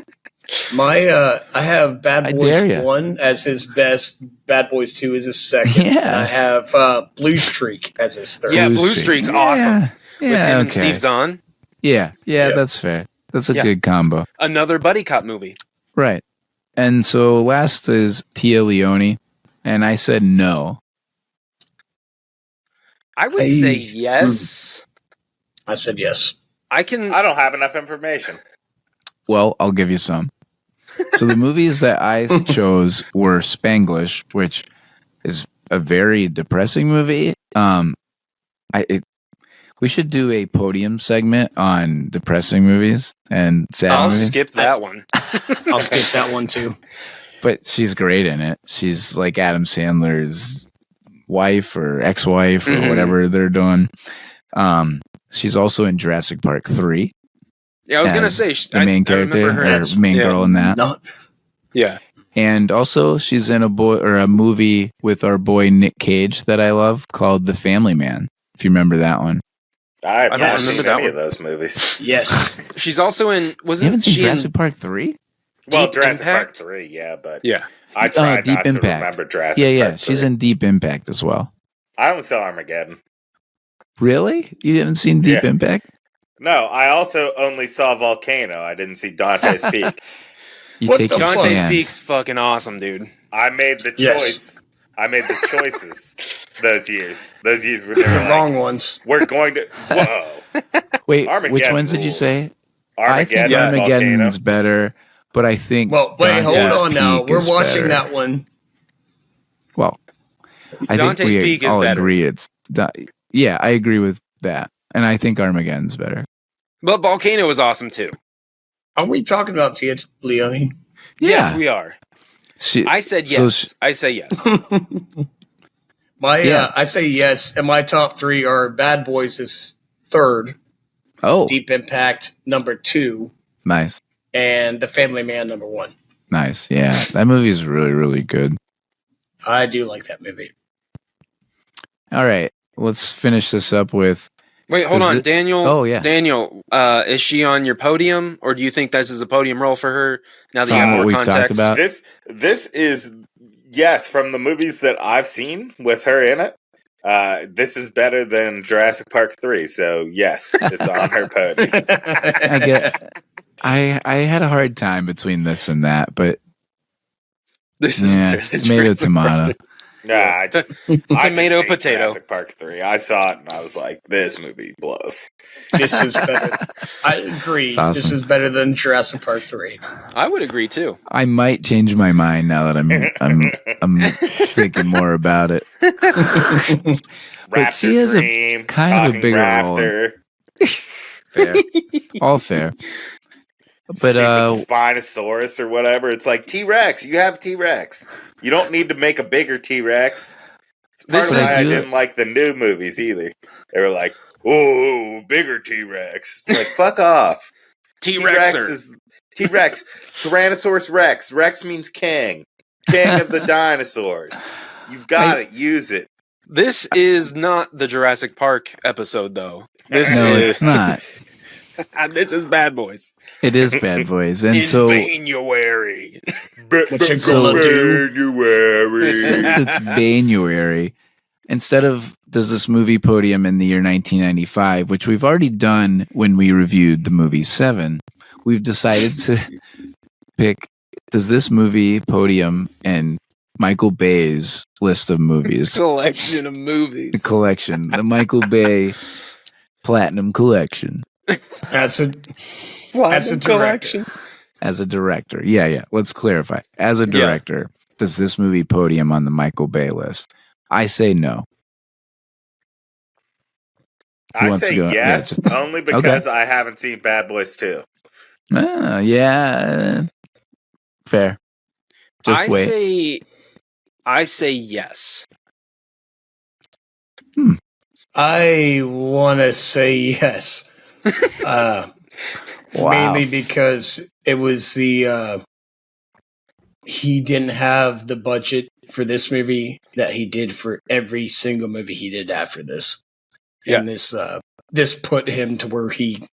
I have Bad Boys 1 as his best, Bad Boys 2 as his second, and I have Blue Streak as his third. Yeah, Blue Streak's awesome. With him and Steve Zahn. Yeah, that's fair. That's a good combo. Another buddy cop movie. Right. And so last is Tia Leone, and I said no. I would say yes. I said yes. I don't have enough information. Well, I'll give you some. So the movies that I chose were Spanglish, which is a very depressing movie. We should do a podium segment on depressing movies and sad movies. I'll skip that one. I'll skip that one too. But she's great in it. She's like Adam Sandler's wife or ex-wife or whatever they're doing. She's also in Jurassic Park 3. Yeah, I was going to say the main character or main girl in that. Yeah. And also she's in a movie with our boy Nick Cage that I love called The Family Man. If you remember that one. I don't remember any of those movies. Yes. She's also in you haven't seen Jurassic Park 3? Well, Jurassic Park 3, yeah, but I tried Deep not Impact. to remember Jurassic Park 3. Yeah, she's in Deep Impact as well. I only saw Armageddon. Really? You haven't seen Deep Impact? No, I also only saw Volcano. I didn't see Dante's Peak. Dante's Peak's fucking awesome, dude. I made the choice. I made the choices those years. Those years were the wrong ones. We're going to. Whoa. Wait, which ones did you say? Armageddon. I think Armageddon's better, but I think. Well, wait, hold on now. We're watching that one. Well, I Dante's think Peak we is all better. agree it's. Yeah, I agree with that. And I think Armageddon's better. But Volcano was awesome too. Are we talking about Tia Leone? Yes, Yeah. we are. I said so yes. I say yes. I say yes, and my top 3 are Bad Boys is 3rd, Oh, Deep Impact number 2, nice. and The Family Man number 1. Nice. Yeah. That movie is really, really good. I do like that movie. All right. Let's finish this up with. Wait, hold on, Daniel. Oh, yeah. Daniel, is she on your podium, or do you think this is a podium role for her? Now that you have From more what we've context. talked about. This is, yes, from the movies that I've seen with her in it. This is better than Jurassic Park 3, so yes, it's on her podium. I had a hard time between this and that, but This is better than tomato, Jurassic tomato. Park 3. Nah, I just Tomato, hate potato. Jurassic Park 3. I saw it and I was like, this movie blows. This is better. I agree. It's awesome. This is better than Jurassic Park 3. I would agree too. I might change my mind now that I'm thinking more about it. But she has Dream, a kind of a bigger Raptor, role. Fair, all fair. But stupid Spinosaurus or whatever. It's like T-Rex. You have T-Rex. You don't need to make a bigger T-Rex. It's part of why I didn't like the new movies either. They were like, "Oh, bigger T-Rex." It's like, fuck off. T-Rex is T-Rex. Tyrannosaurus Rex. Rex means king. King of the dinosaurs. You've got it. Use it. This is not the Jurassic Park episode, though. This no, is it's not. This is Bad Boys. It is Bad Boys, and In so Baynuary. What you gonna do? since it's Baynuary, instead of does this movie podium in the year 1995, which we've already done when we reviewed the movie Seven, we've decided to pick does this movie podium in Michael Bay's list of movies. Collection of movies. The collection, the Michael Bay Platinum Collection. That's a collection. As a director. Yeah. Let's clarify. As a director, does this movie podium on the Michael Bay list? I say no. I say yes, only because I haven't seen Bad Boys 2. Yeah. Fair. Just wait. I say yes. I want to say yes. Wow. Mainly because it was the he didn't have the budget for this movie that he did for every single movie he did after this. Yeah. And this put him to where he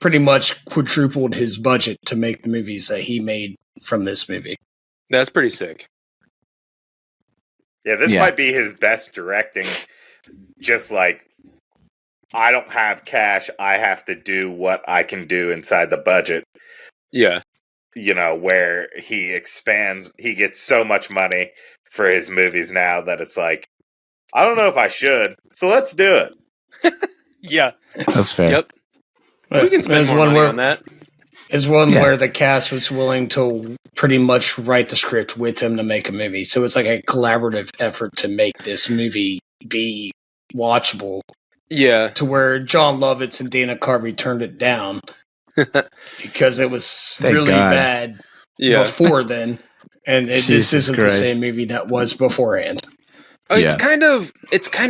pretty much quadrupled his budget to make the movies that he made from this movie. That's pretty sick. Yeah, this might be his best directing. Just like, I don't have cash, I have to do what I can do inside the budget. Yeah. You know, where he expands, he gets so much money for his movies now that it's like, I don't know if I should, so let's do it. Yeah. That's fair. Yep. We can spend more money on that. Is one where the cast was willing to pretty much write the script with him to make a movie. So it's like a collaborative effort to make this movie be watchable. Yeah. To where John Lovitz and Dana Carvey turned it down because it was really bad before then. And this isn't the same movie that was beforehand. Oh, it's kind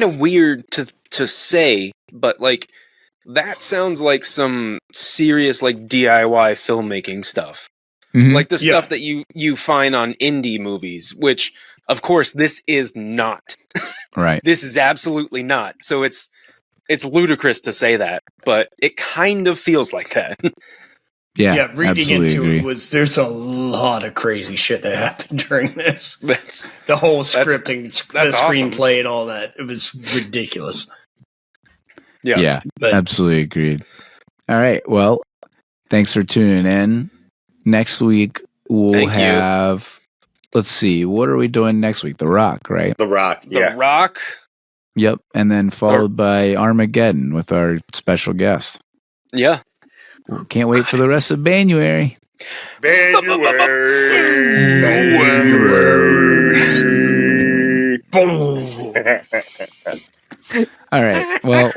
of weird to say, but like that sounds like some serious like DIY filmmaking stuff. Mm-hmm. Like the stuff that you find on indie movies, which of course this is not. Right. This is absolutely not. So it's ludicrous to say that, but it kind of feels like that. Yeah, reading into it there's a lot of crazy shit that happened during this. The whole scripting, the screenplay, and all that. It was ridiculous. Yeah, absolutely agreed. All right, well, thanks for tuning in. Next week we'll have. Let's see, what are we doing next week? The Rock, right? The Rock. The Rock. Yep, and then followed by Armageddon with our special guest. Yeah. Can't wait for the rest of Baynuary. All right. Well,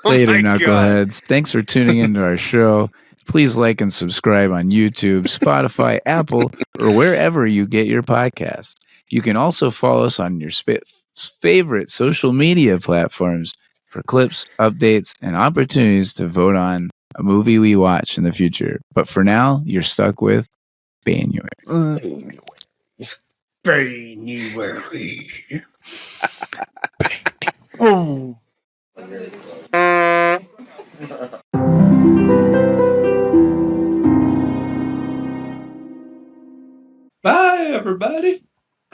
later, knuckleheads. Thanks for tuning into our show. Please like and subscribe on YouTube, Spotify, Apple, or wherever you get your podcasts. You can also follow us on your favorite social media platforms for clips, updates, and opportunities to vote on a movie we watch in the future. But for now, you're stuck with Baynuary. Baynuary. Oh. Bye, everybody.